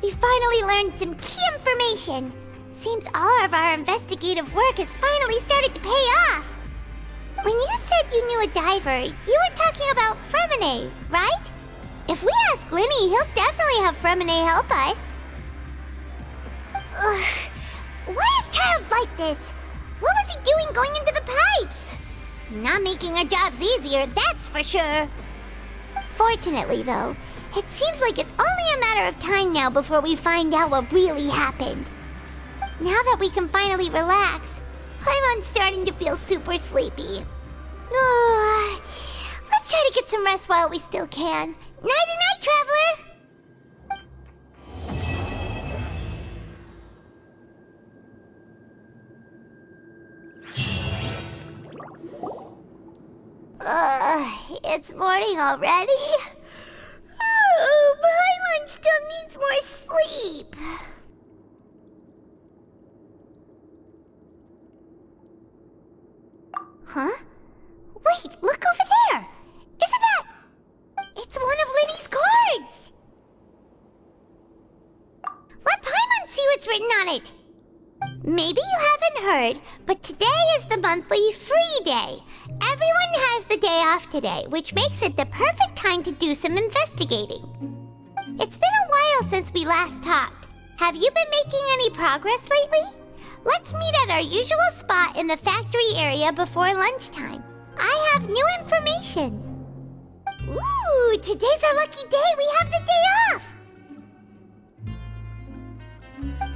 Speaker 5: We finally learned some key information. Seems all of our investigative work has finally started to pay off. When you said you knew a diver, you were talking about Fremine, right? If we ask Linny, he'll definitely have Fremine help us. Ugh. Why is Child like this? What was he doing going into the pipes? Not making our jobs easier, that's for sure. Fortunately, though, it seems like it's only a matter of time now before we find out what really happened. Now that we can finally relax, I'm starting to feel super sleepy. Let's try to get some rest while we still can. Nighty-night, traveler! It's morning already? Oh, Paimon still needs more sleep. Huh? Wait, look over there! Isn't that... It's one of Linny's cards! Let Paimon see what's written on it! Maybe you haven't heard, but today is the monthly free day. Everyone has the day off today, which makes it the perfect time to do some investigating. It's been a while since we last talked. Have you been making any progress lately? Let's meet at our usual spot in the factory area before lunchtime. I have new information. Ooh, today's our lucky day. We have the day off.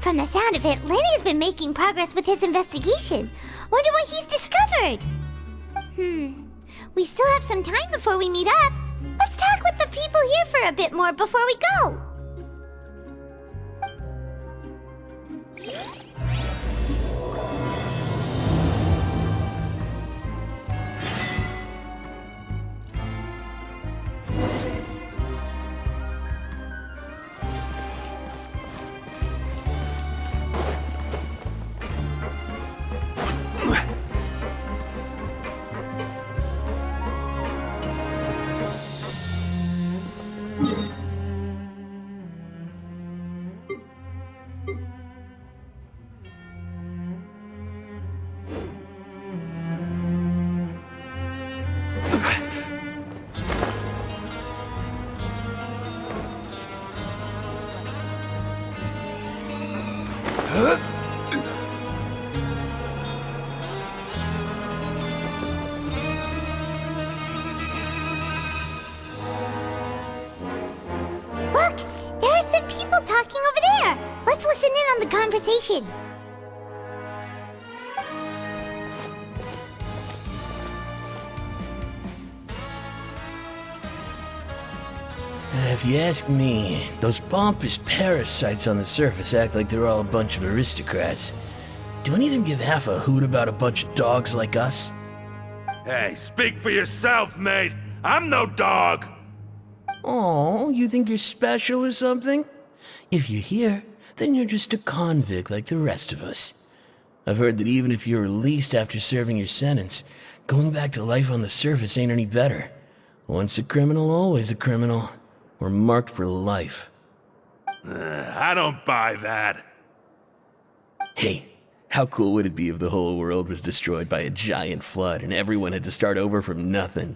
Speaker 5: From the sound of it, Lenny's been making progress with his investigation. Wonder what he's discovered. We still have some time before we meet up. Let's talk with the people here for a bit more before we go. Look, there are some people talking over there. Let's listen in on the conversation.
Speaker 11: If you ask me, those pompous parasites on the surface act like they're all a bunch of aristocrats. Do any of them give half a hoot about a bunch of dogs like us?
Speaker 12: Hey, speak for yourself, mate. I'm no dog.
Speaker 11: Oh, you think you're special or something? If you're here, then you're just a convict like the rest of us. I've heard that even if you're released after serving your sentence, going back to life on the surface ain't any better. Once a criminal, always a criminal. We're marked for life.
Speaker 12: I don't buy that.
Speaker 11: Hey, how cool would it be if the whole world was destroyed by a giant flood and everyone had to start over from nothing?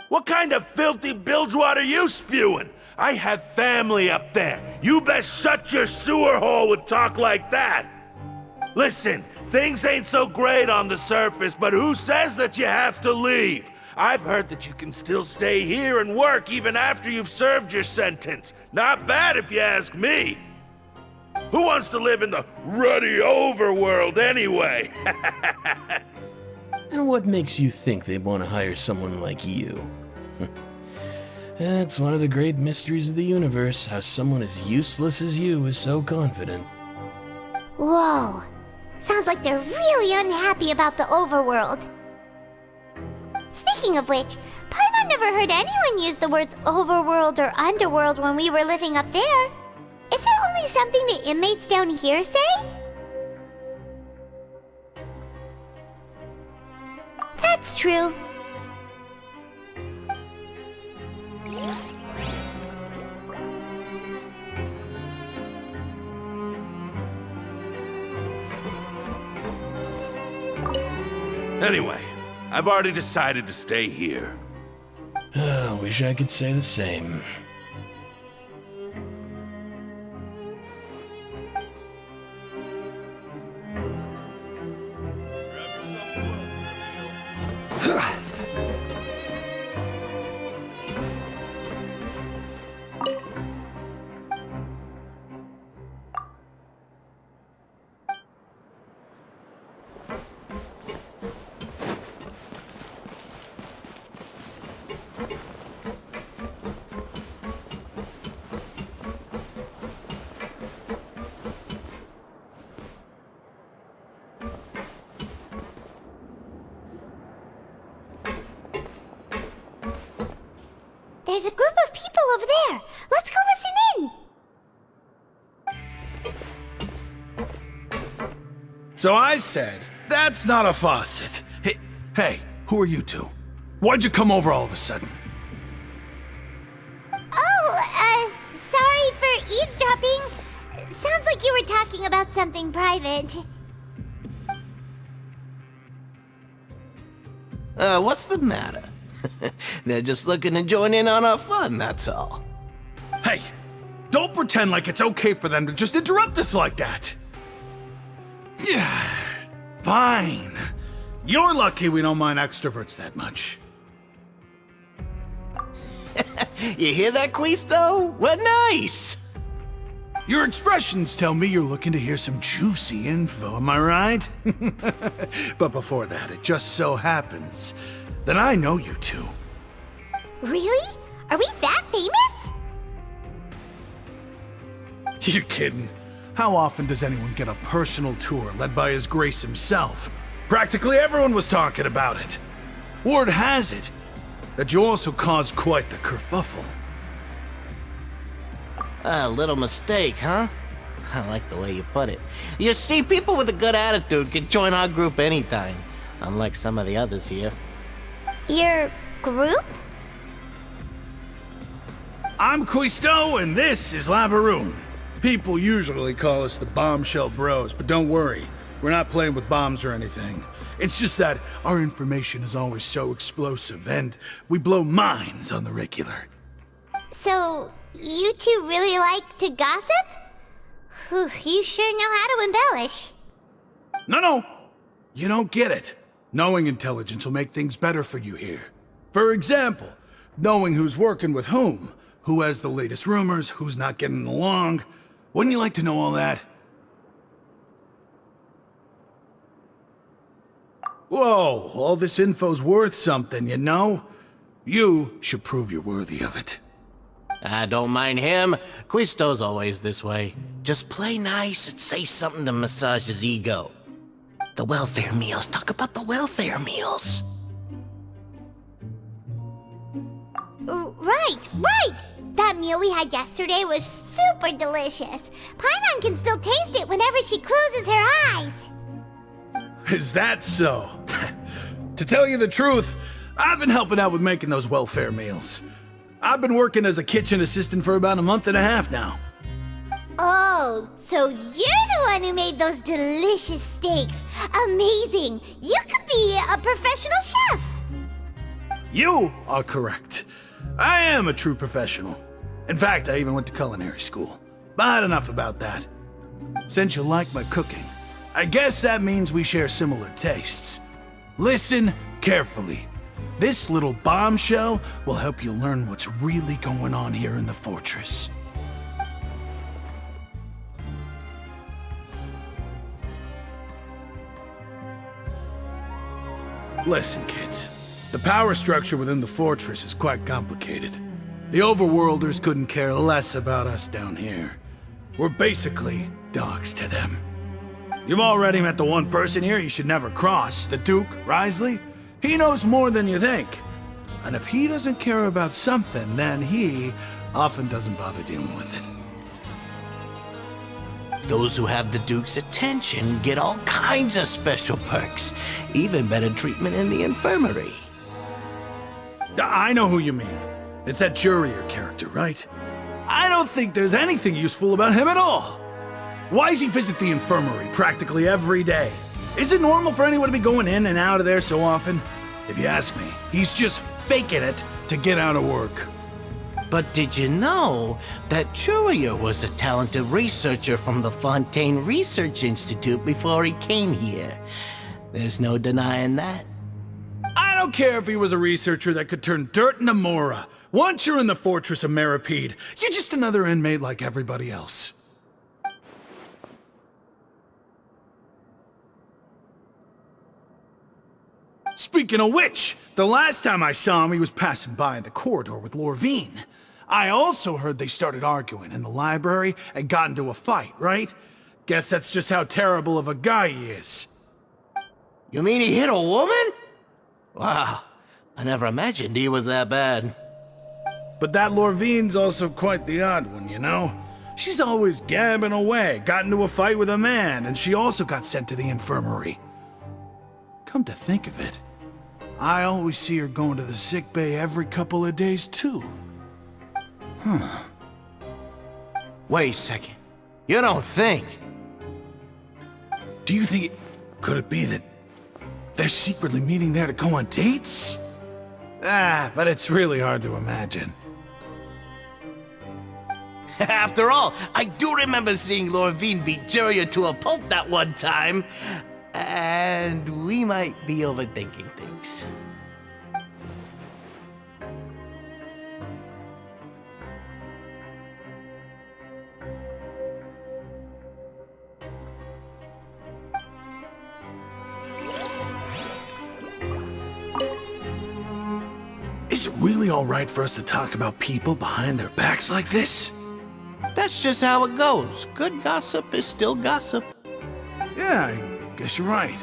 Speaker 12: What kind of filthy bilgewater are you spewing? I have family up there. You best shut your sewer hole with talk like that. Listen, things ain't so great on the surface, but who says that you have to leave? I've heard that you can still stay here and work even after you've served your sentence. Not bad if you ask me. Who wants to live in the ruddy overworld anyway?
Speaker 11: And what makes you think they'd want to hire someone like you? It's one of the great mysteries of the universe, how someone as useless as you is so confident.
Speaker 5: Whoa. Sounds like they're really unhappy about the overworld. Speaking of which, Paimon never heard anyone use the words overworld or underworld when we were living up there. Is it only something the inmates down here say? That's true.
Speaker 12: Anyway, I've already decided to stay here.
Speaker 11: Wish I could say the same.
Speaker 5: There's a group of people over there. Let's go listen in.
Speaker 13: So I said, that's not a faucet. Hey, who are you two? Why'd you come over all of a sudden?
Speaker 5: Oh, sorry for eavesdropping. Sounds like you were talking about something private.
Speaker 11: What's the matter? They're just looking to join in on our fun, that's all.
Speaker 13: Hey, don't pretend like it's okay for them to just interrupt us like that. Yeah, fine. You're lucky we don't mind extroverts that much.
Speaker 11: You hear that, Quisto? What nice!
Speaker 13: Your expressions tell me you're looking to hear some juicy info, am I right? But before that, it just so happens that I know you two.
Speaker 5: Really? Are we that famous?
Speaker 13: You're kidding. How often does anyone get a personal tour led by His Grace himself? Practically everyone was talking about it. Word has it that you also caused quite the kerfuffle.
Speaker 11: A little mistake, huh? I like the way you put it. You see, people with a good attitude can join our group anytime, unlike some of the others here.
Speaker 5: Your group?
Speaker 13: I'm Quisto, and this is Lavaroon. People usually call us the Bombshell Bros, but don't worry, we're not playing with bombs or anything. It's just that our information is always so explosive, and we blow minds on the regular.
Speaker 5: So, you two really like to gossip? Whew, you sure know how to embellish.
Speaker 13: No, you don't get it. Knowing intelligence will make things better for you here. For example, knowing who's working with whom, who has the latest rumors, who's not getting along. Wouldn't you like to know all that? Whoa, all this info's worth something, you know? You should prove you're worthy of it.
Speaker 11: I don't mind him. Quisto's always this way. Just play nice and say something to massage his ego. The welfare meals. Talk about the welfare meals.
Speaker 5: Right! That meal we had yesterday was super delicious. Paimon can still taste it whenever she closes her eyes.
Speaker 13: Is that so? To tell you the truth, I've been helping out with making those welfare meals. I've been working as a kitchen assistant for about a month and a half now.
Speaker 5: Oh, so you're the one who made those delicious steaks. Amazing! You could be a professional chef.
Speaker 13: You are correct. I am a true professional. In fact, I even went to culinary school. But enough about that. Since you like my cooking, I guess that means we share similar tastes. Listen carefully. This little bombshell will help you learn what's really going on here in the fortress. Listen, kids. The power structure within the fortress is quite complicated. The overworlders couldn't care less about us down here. We're basically dogs to them. You've already met the one person here you should never cross, the Duke, Risley. He knows more than you think. And if he doesn't care about something, then he often doesn't bother dealing with it.
Speaker 11: Those who have the Duke's attention get all kinds of special perks, even better treatment in the infirmary.
Speaker 13: I know who you mean. It's that Jurier character, right? I don't think there's anything useful about him at all. Why does he visit the infirmary practically every day? Is it normal for anyone to be going in and out of there so often? If you ask me, he's just faking it to get out of work.
Speaker 14: But did you know that Churia was a talented researcher from the Fontaine Research Institute before he came here? There's no denying that.
Speaker 13: I don't care if he was a researcher that could turn dirt into Mora. Once you're in the Fortress of Meripede, you're just another inmate like everybody else. Speaking of which, the last time I saw him, he was passing by in the corridor with Lorvine. I also heard they started arguing in the library and got into a fight, right? Guess that's just how terrible of a guy he is.
Speaker 14: You mean he hit a woman? Wow, I never imagined he was that bad.
Speaker 13: But that Lorvine's also quite the odd one, you know? She's always gabbing away, got into a fight with a man, and she also got sent to the infirmary. Come to think of it, I always see her going to the sick bay every couple of days, too. Huh.
Speaker 14: Wait a second. You don't think?
Speaker 13: Do you think could it be that they're secretly meeting there to go on dates? But it's really hard to imagine.
Speaker 14: After all, I do remember seeing Lorvine beat Juria to a pulp that one time. And we might be overthinking things.
Speaker 13: Is it really all right for us to talk about people behind their backs like this?
Speaker 14: That's just how it goes. Good gossip is still gossip.
Speaker 13: Yeah, I guess you're right.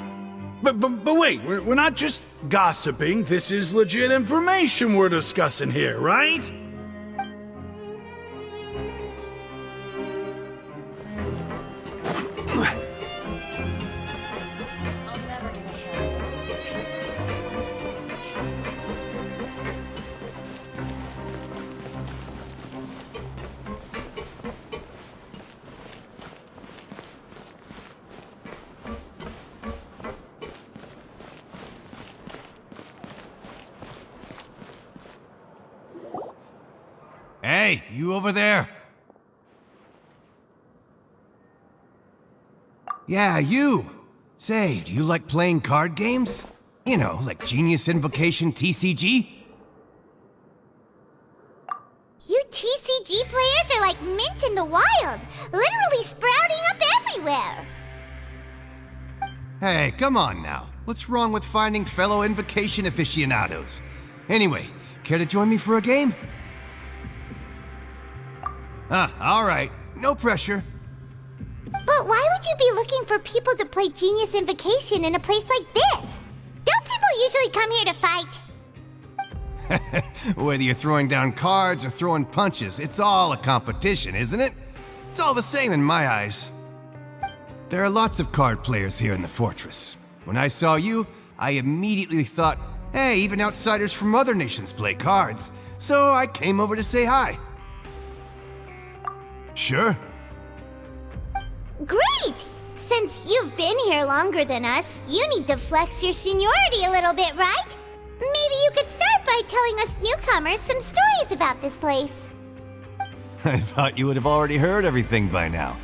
Speaker 13: But wait, we're not just gossiping. This is legit information we're discussing here, right?
Speaker 15: Hey, you over there? Yeah, you. Say, do you like playing card games? You know, like Genius Invocation TCG?
Speaker 5: You TCG players are like mint in the wild, literally sprouting up everywhere.
Speaker 15: Hey, come on now. What's wrong with finding fellow Invocation aficionados? Anyway, care to join me for a game? All right. No pressure.
Speaker 5: But why would you be looking for people to play Genius Invocation in a place like this? Don't people usually come here to fight?
Speaker 15: Whether you're throwing down cards or throwing punches, it's all a competition, isn't it? It's all the same in my eyes. There are lots of card players here in the fortress. When I saw you, I immediately thought, hey, even outsiders from other nations play cards. So I came over to say hi. Sure.
Speaker 5: Great! Since you've been here longer than us, you need to flex your seniority a little bit, right? Maybe you could start by telling us newcomers some stories about this place.
Speaker 15: I thought you would have already heard everything by now.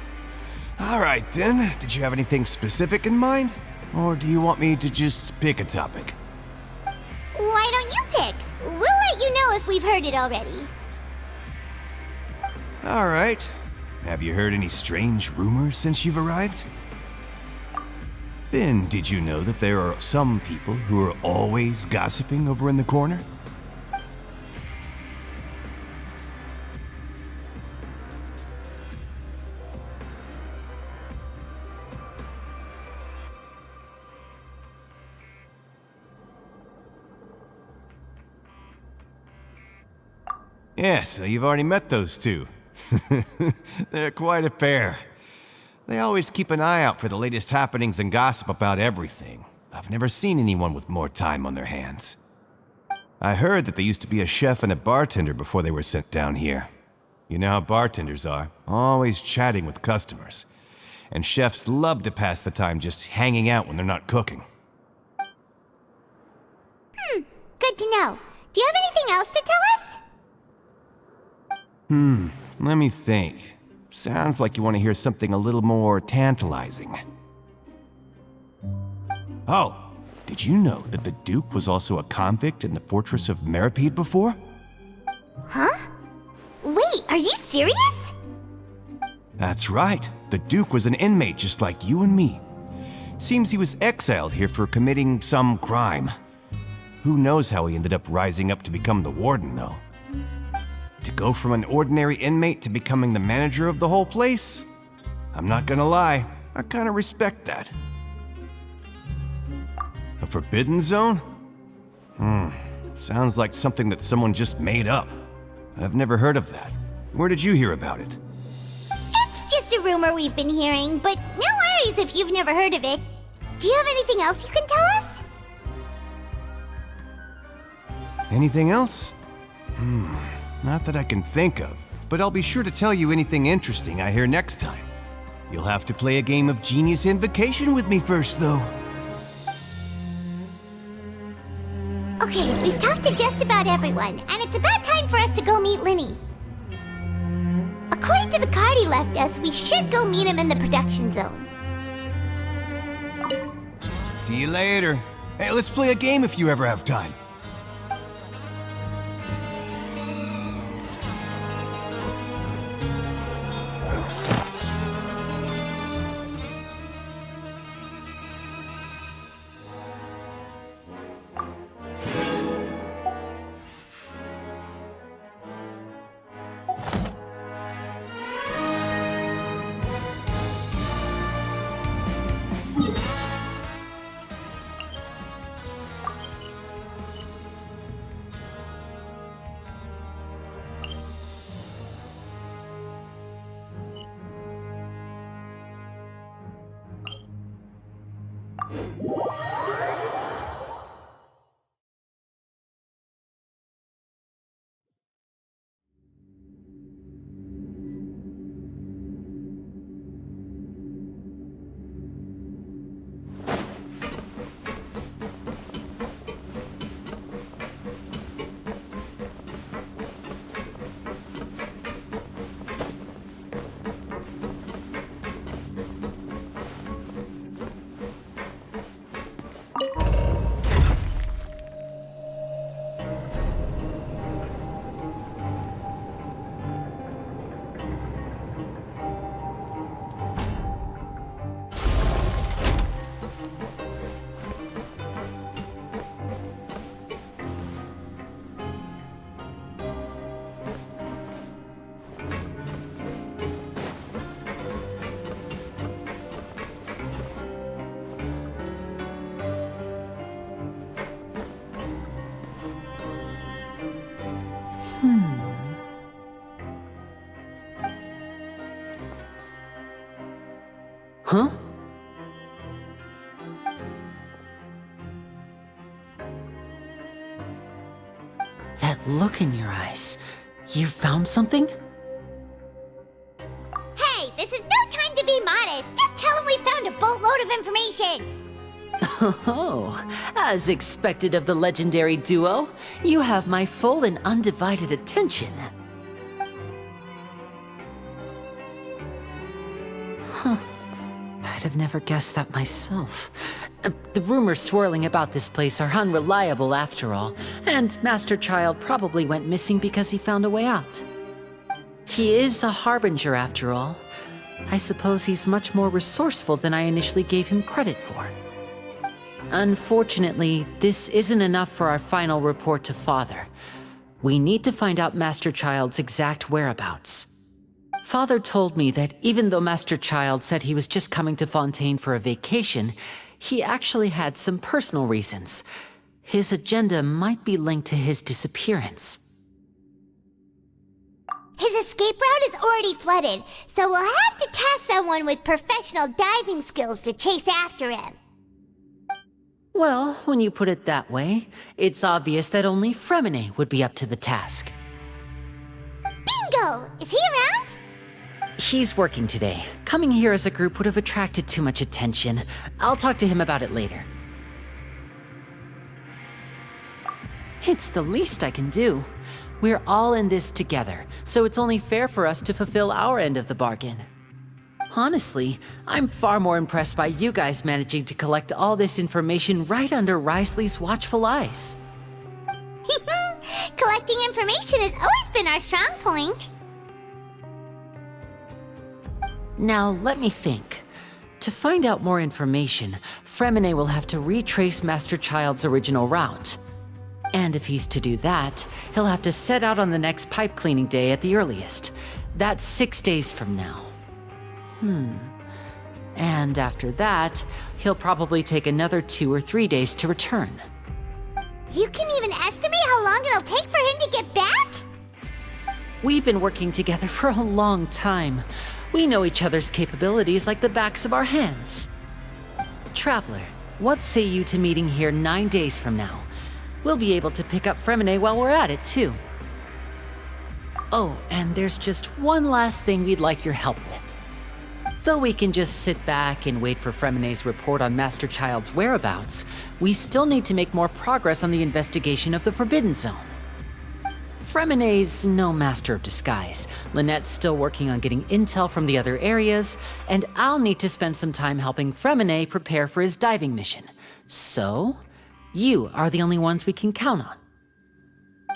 Speaker 15: All right then, did you have anything specific in mind? Or do you want me to just pick a topic?
Speaker 5: Why don't you pick? We'll let you know if we've heard it already.
Speaker 15: All right. Have you heard any strange rumors since you've arrived? Then, did you know that there are some people who are always gossiping over in the corner? Yeah, so you've already met those two. They're quite a pair. They always keep an eye out for the latest happenings and gossip about everything. I've never seen anyone with more time on their hands. I heard that they used to be a chef and a bartender before they were sent down here. You know how bartenders are, always chatting with customers. and chefs love to pass the time just hanging out when they're not cooking.
Speaker 5: Good to know. Do you have anything else to tell us?
Speaker 15: Let me think. Sounds like you want to hear something a little more tantalizing. Oh, did you know that the Duke was also a convict in the fortress of Meripede before?
Speaker 5: Huh? Wait, are you serious?
Speaker 15: That's right. The Duke was an inmate just like you and me. Seems he was exiled here for committing some crime. Who knows how he ended up rising up to become the warden, though. To go from an ordinary inmate to becoming the manager of the whole place? I'm not gonna lie, I kinda respect that. A forbidden zone? Sounds like something that someone just made up. I've never heard of that. Where did you hear about it?
Speaker 5: It's just a rumor we've been hearing, but no worries if you've never heard of it. Do you have anything else you can tell us?
Speaker 15: Anything else? Not that I can think of, but I'll be sure to tell you anything interesting I hear next time. You'll have to play a game of Genius Invocation with me first, though.
Speaker 5: Okay, we've talked to just about everyone, and it's about time for us to go meet Linny. According to the card he left us, we should go meet him in the production zone.
Speaker 15: See you later. Hey, let's play a game if you ever have time.
Speaker 9: Huh? That look in your eyes. You found something?
Speaker 5: Hey, this is no time to be modest. Just tell him we found a boatload of information.
Speaker 9: Oh, as expected of the legendary duo, you have my full and undivided attention. Huh. I'd have never guessed that myself. The rumors swirling about this place are unreliable after all, and Master Child probably went missing because he found a way out. He is a harbinger after all. I suppose he's much more resourceful than I initially gave him credit for. Unfortunately, this isn't enough for our final report to Father. We need to find out Master Child's exact whereabouts. Father told me that even though Master Child said he was just coming to Fontaine for a vacation, he actually had some personal reasons. His agenda might be linked to his disappearance.
Speaker 5: His escape route is already flooded, so we'll have to task someone with professional diving skills to chase after him.
Speaker 9: Well, when you put it that way, it's obvious that only Fremine would be up to the task.
Speaker 5: Bingo! Is he around?
Speaker 16: He's working today. Coming here as a group would have attracted too much attention. I'll talk to him about it later. It's the least I can do. We're all in this together, so it's only fair for us to fulfill our end of the bargain. Honestly, I'm far more impressed by you guys managing to collect all this information right under Risley's watchful eyes.
Speaker 5: Collecting information has always been our strong point.
Speaker 16: Now, let me think. To find out more information, Fremine will have to retrace Master Child's original route. And if he's to do that, he'll have to set out on the next pipe cleaning day at the earliest. That's 6 days from now. And after that, he'll probably take another 2 or 3 days to return.
Speaker 5: You can even estimate how long it'll take for him to get back?
Speaker 16: We've been working together for a long time. We know each other's capabilities like the backs of our hands. Traveler, what say you to meeting here 9 days from now? We'll be able to pick up Fremine while we're at it, too. Oh, and there's just one last thing we'd like your help with. Though we can just sit back and wait for Fremine's report on Master Child's whereabouts, we still need to make more progress on the investigation of the Forbidden Zone. Fremine's no master of disguise, Lynette's still working on getting intel from the other areas, and I'll need to spend some time helping Fremine prepare for his diving mission. So, you are the only ones we can count on.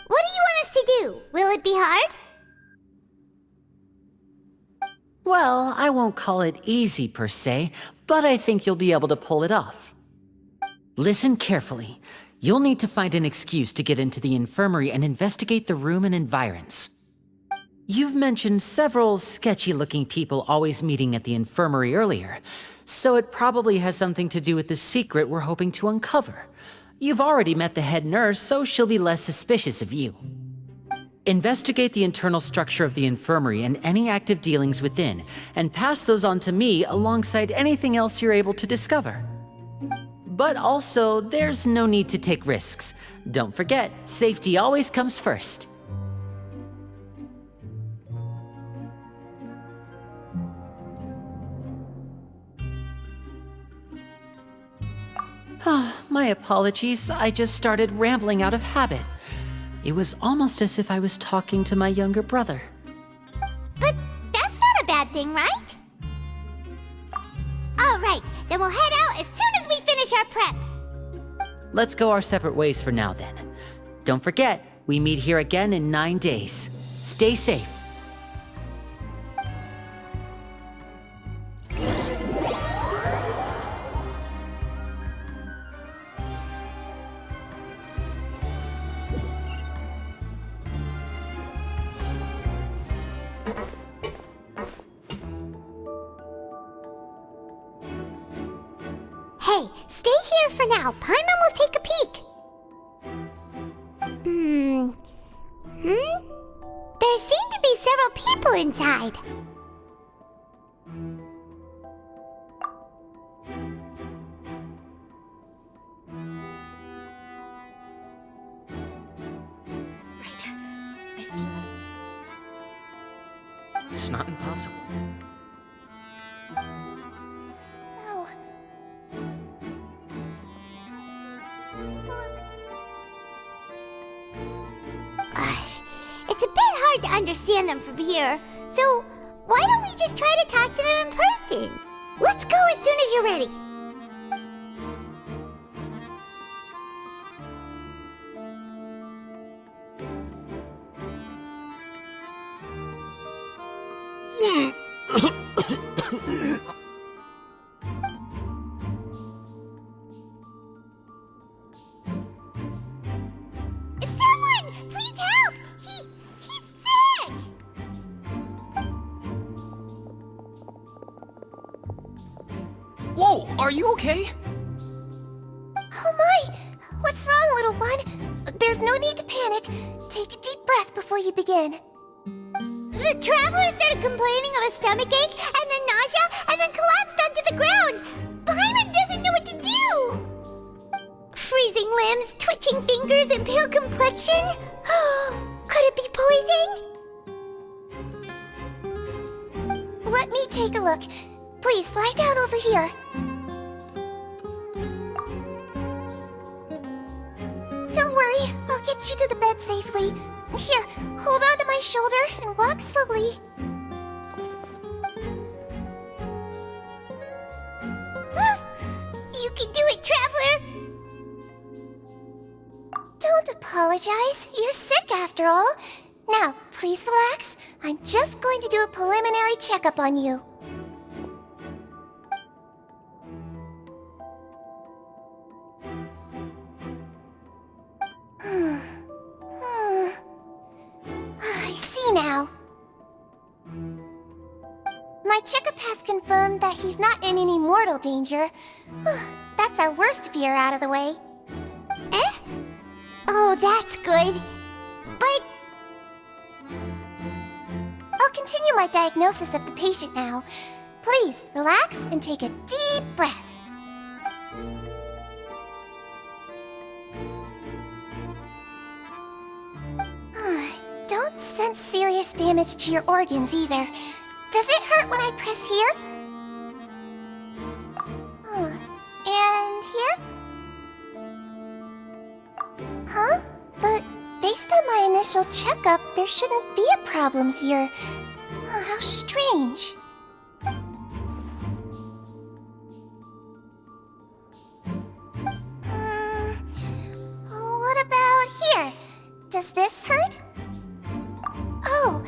Speaker 5: What do you want us to do? Will it be hard?
Speaker 16: Well, I won't call it easy per se, but I think you'll be able to pull it off. Listen carefully. You'll need to find an excuse to get into the infirmary and investigate the room and environs. You've mentioned several sketchy-looking people always meeting at the infirmary earlier, so it probably has something to do with the secret we're hoping to uncover. You've already met the head nurse, so she'll be less suspicious of you. Investigate the internal structure of the infirmary and any active dealings within, and pass those on to me alongside anything else you're able to discover. But also, there's no need to take risks. Don't forget, safety always comes first. My apologies, I just started rambling out of habit. It was almost as if I was talking to my younger brother.
Speaker 5: But that's not a bad thing, right? All right, then we'll head out as soon as we finish our prep.
Speaker 16: Let's go our separate ways for now then. Don't forget, we meet here again in 9 days. Stay safe.
Speaker 5: Hey, stay here for now. Paimon will take a peek. There seem to be several people inside.
Speaker 17: Right. I feel
Speaker 9: It's not impossible.
Speaker 5: So... It's a bit hard to understand them from here, so why don't we just try to talk to them in person? Let's go as soon as you're ready. Someone! Please help! He's sick!
Speaker 1: Whoa, are you okay?
Speaker 17: Oh my! What's wrong, little one? There's no need to panic. Take a deep breath before you begin.
Speaker 5: The traveler started complaining of a stomachache, and then nausea, and then collapsed onto the ground. Paimon doesn't know what to do! Freezing limbs, twitching fingers, and pale complexion? Could it be poison?
Speaker 17: Let me take a look. Please, lie down over here. Don't worry, I'll get you to the bed safely. Here, hold on to my shoulder and walk slowly.
Speaker 5: You can do it, Traveler!
Speaker 17: Don't apologize. You're sick after all. Now, please relax. I'm just going to do a preliminary checkup on you. I see now. My checkup has confirmed that he's not in any mortal danger. That's our worst fear out of the way.
Speaker 5: Eh? Oh, that's good. But...
Speaker 17: I'll continue my diagnosis of the patient now. Please, relax and take a deep breath. Don't sense serious damage to your organs either. Does it hurt when I press here? And here? Huh? But based on my initial checkup, there shouldn't be a problem here. How strange. What about here? Does this hurt? Oh,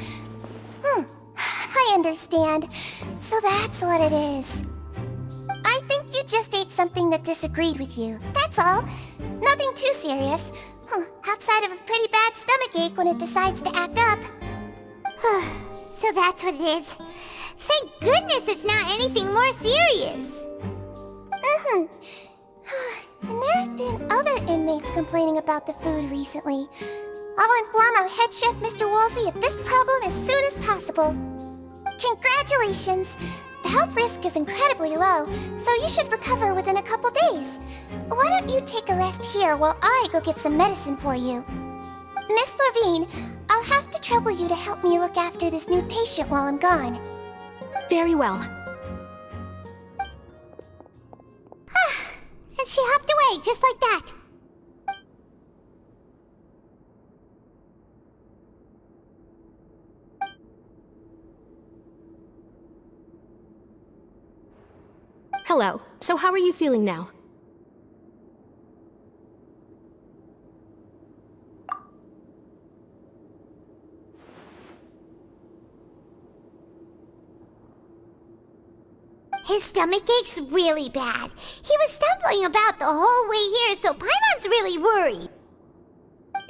Speaker 17: I understand. So that's what it is. I think you just ate something that disagreed with you. That's all. Nothing too serious. Outside of a pretty bad stomachache when it decides to act up.
Speaker 5: So that's what it is. Thank goodness it's not anything more serious.
Speaker 17: And there have been other inmates complaining about the food recently. I'll inform our head chef, Mr. Woolsey, of this problem as soon as possible. Congratulations! The health risk is incredibly low, so you should recover within a couple days. Why don't you take a rest here while I go get some medicine for you? Miss Levine, I'll have to trouble you to help me look after this new patient while I'm gone.
Speaker 18: Very well.
Speaker 5: And she hopped away, just like that.
Speaker 18: Hello. So how are you feeling now?
Speaker 5: His stomach ache's really bad. He was stumbling about the whole way here, so Paimon's really worried.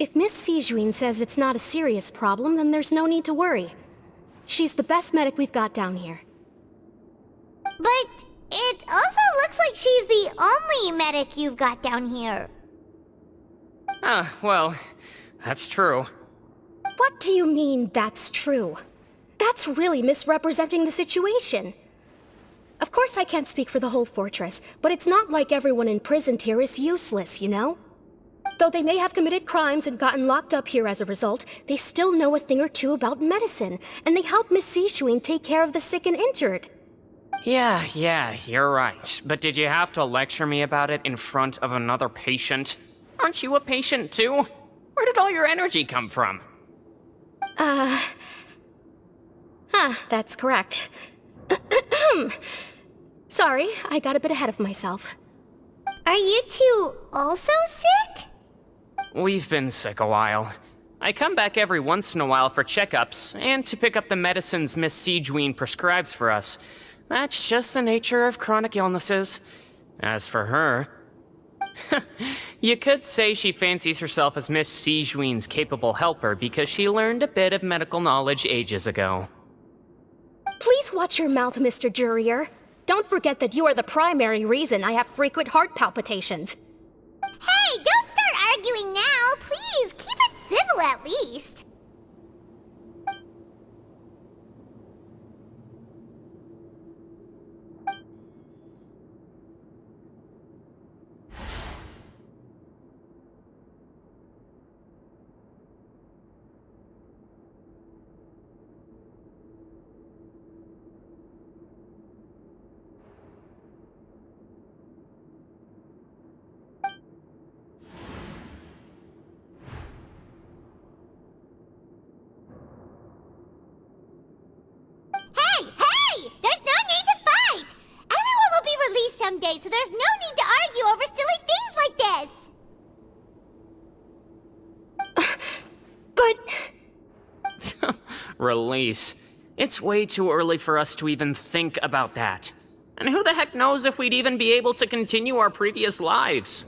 Speaker 18: If Miss Sijuin says it's not a serious problem, then there's no need to worry. She's the best medic we've got down here.
Speaker 5: But it also looks like she's the only medic you've got down here.
Speaker 19: Well, that's true.
Speaker 18: What do you mean, that's true? That's really misrepresenting the situation. Of course I can't speak for the whole fortress, but it's not like everyone imprisoned here is useless, you know? Though they may have committed crimes and gotten locked up here as a result, they still know a thing or two about medicine, and they help Miss Sishuin take care of the sick and injured.
Speaker 19: Yeah, you're right. But did you have to lecture me about it in front of another patient? Aren't you a patient too? Where did all your energy come from?
Speaker 18: That's correct. Sorry, I got a bit ahead of myself.
Speaker 5: Are you two also sick?
Speaker 19: We've been sick a while. I come back every once in a while for checkups, and to pick up the medicines Miss Sijuin prescribes for us. That's just the nature of chronic illnesses. As for her... you could say she fancies herself as Miss Sijuin's capable helper because she learned a bit of medical knowledge ages ago.
Speaker 18: Please watch your mouth, Mr. Jurier. Don't forget that you are the primary reason I have frequent heart palpitations.
Speaker 5: Hey, don't start arguing now! Please, keep it civil at least!
Speaker 19: Release. It's way too early for us to even think about that. And who the heck knows if we'd even be able to continue our previous lives?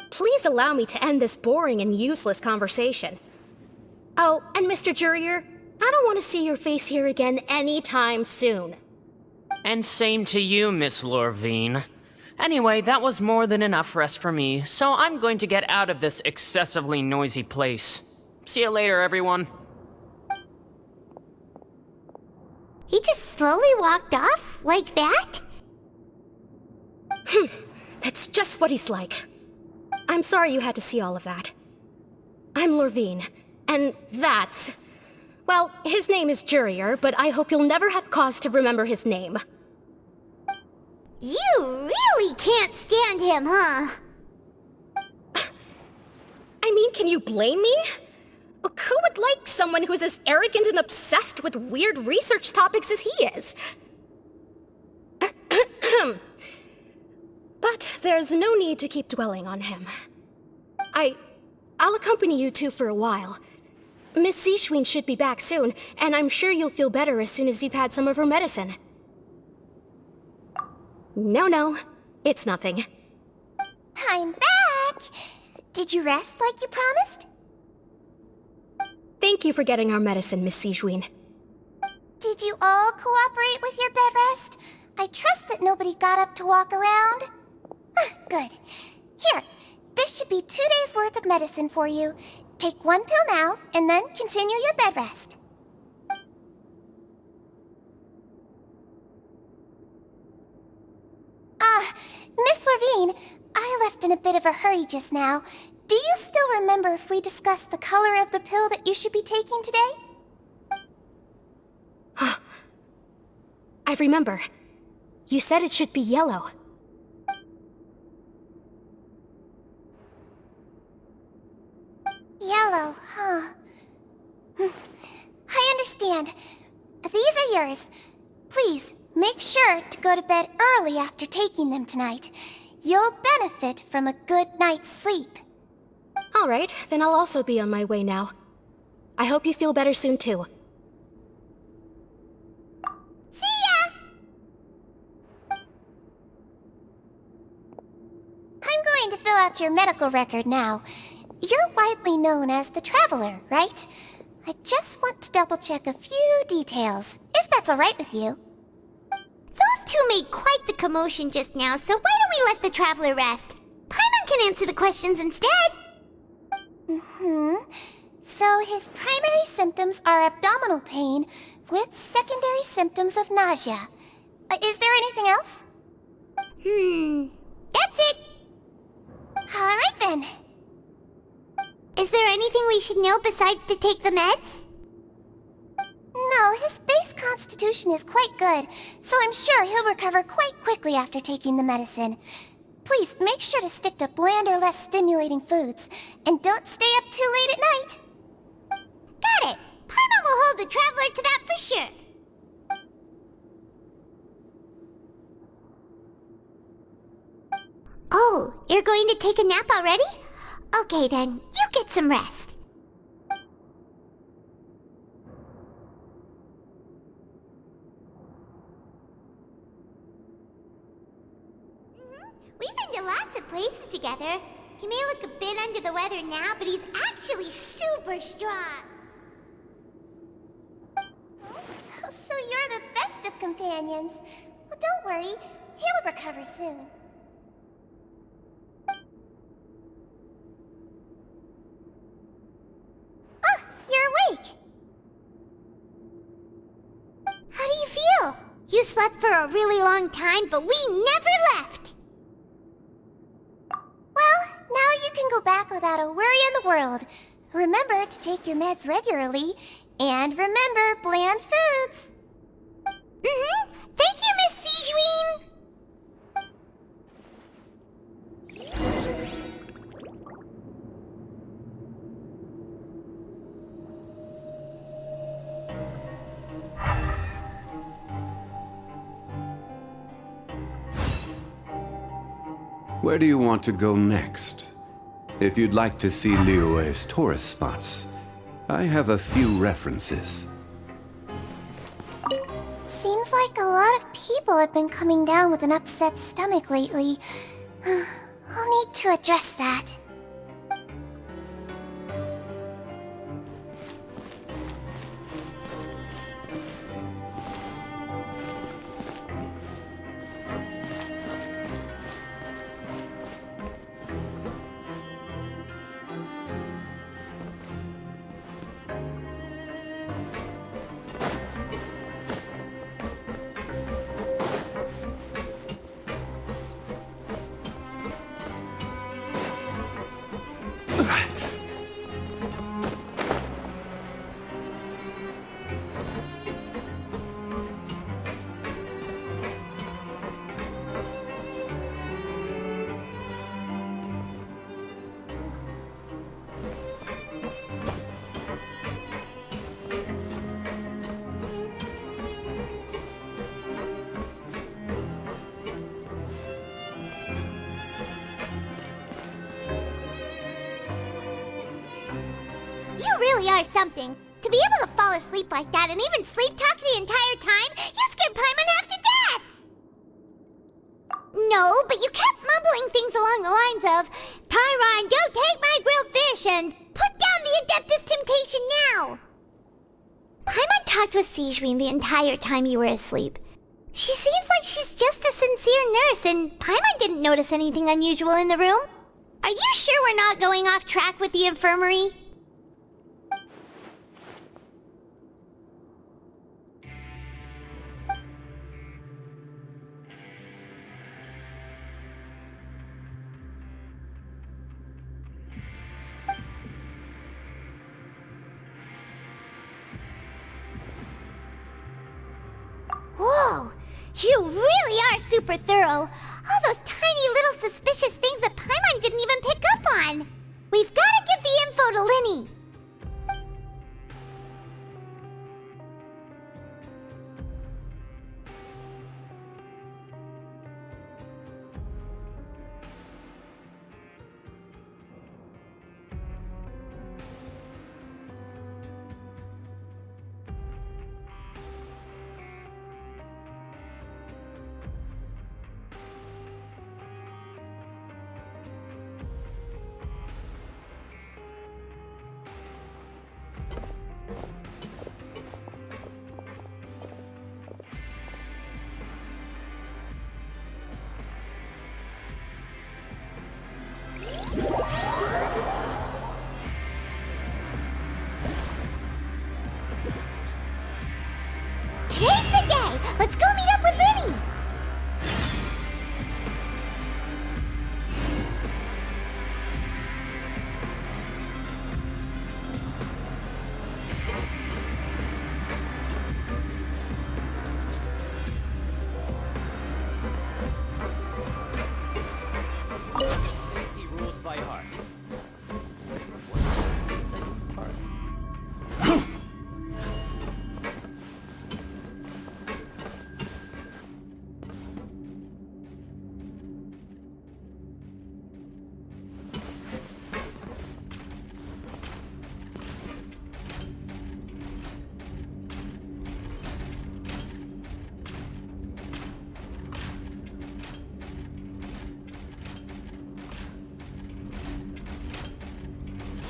Speaker 18: Please allow me to end this boring and useless conversation. Oh, and Mr. Jurier, I don't want to see your face here again anytime soon.
Speaker 19: And same to you, Miss Lorvine. Anyway, that was more than enough rest for me, so I'm going to get out of this excessively noisy place. See you later, everyone.
Speaker 5: He just slowly walked off like that?
Speaker 18: That's just what he's like. I'm sorry you had to see all of that. I'm Lorvine, and that's... Well, his name is Jurier, but I hope you'll never have cause to remember his name.
Speaker 5: You really can't stand him, huh?
Speaker 18: I mean, can you blame me? Who would like someone who's as arrogant and obsessed with weird research topics as he is? But there's no need to keep dwelling on him. I'll accompany you two for a while. Miss Zishwin should be back soon, and I'm sure you'll feel better as soon as you've had some of her medicine. No, it's nothing.
Speaker 17: I'm back! Did you rest like you promised?
Speaker 18: Thank you for getting our medicine, Miss Zishwin.
Speaker 17: Did you all cooperate with your bed rest? I trust that nobody got up to walk around. Good. Here, this should be 2 days' worth of medicine for you. Take 1 pill now, and then continue your bed rest. Miss Lorvine, I left in a bit of a hurry just now. Do you still remember if we discussed the color of the pill that you should be taking today?
Speaker 18: I remember. You said it should be yellow.
Speaker 17: Yellow, huh? I understand. These are yours. Please, make sure to go to bed early after taking them tonight. You'll benefit from a good night's sleep.
Speaker 18: All right, then I'll also be on my way now. I hope you feel better soon, too.
Speaker 17: See ya! I'm going to fill out your medical record now. You're widely known as the Traveler, right? I just want to double-check a few details, if that's all right with you.
Speaker 5: Those two made quite the commotion just now, so why don't we let the Traveler rest? Paimon can answer the questions instead.
Speaker 17: So his primary symptoms are abdominal pain with secondary symptoms of nausea. Is there anything else?
Speaker 5: That's it.
Speaker 17: All right then.
Speaker 5: Is there anything we should know besides to take the meds?
Speaker 17: No, his base constitution is quite good, so I'm sure he'll recover quite quickly after taking the medicine. Please make sure to stick to bland or less stimulating foods, and don't stay up too late at night.
Speaker 5: Got it. Paimon will hold the Traveler to that for sure. Oh, you're going to take a nap already? Okay then, you get some rest. We've been to lots of places together. He may look a bit under the weather now, but he's actually super strong.
Speaker 17: So you're the best of companions. Well, don't worry, he'll recover soon. You're awake!
Speaker 5: How do you feel? You slept for a really long time, but we never left!
Speaker 17: Well, now you can go back without a worry in the world. Remember to take your meds regularly, and remember bland foods!
Speaker 5: Thank you, Miss Zishwin!
Speaker 2: Where do you want to go next? If you'd like to see Liyue's tourist spots, I have a few references.
Speaker 17: Seems like a lot of people have been coming down with an upset stomach lately. I'll need to address that.
Speaker 5: You really are something. To be able to fall asleep like that and even sleep talk the entire time, you scared Paimon half to death! No, but you kept mumbling things along the lines of, Pyron, go take my grilled fish and put down the Adeptus Temptation now! Paimon talked with Sigewinne the entire time you were asleep. She seems like she's just a sincere nurse, and Paimon didn't notice anything unusual in the room. Are you sure we're not going off track with the infirmary? Whoa! You really are super thorough! All those tiny little suspicious things that Paimon didn't even pick up on! We've gotta give the info to Lyney! Today's the day! Let's go meet up with Lyney!
Speaker 20: Safety rules by heart.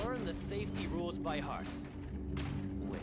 Speaker 20: Learn the safety rules by heart. Wait.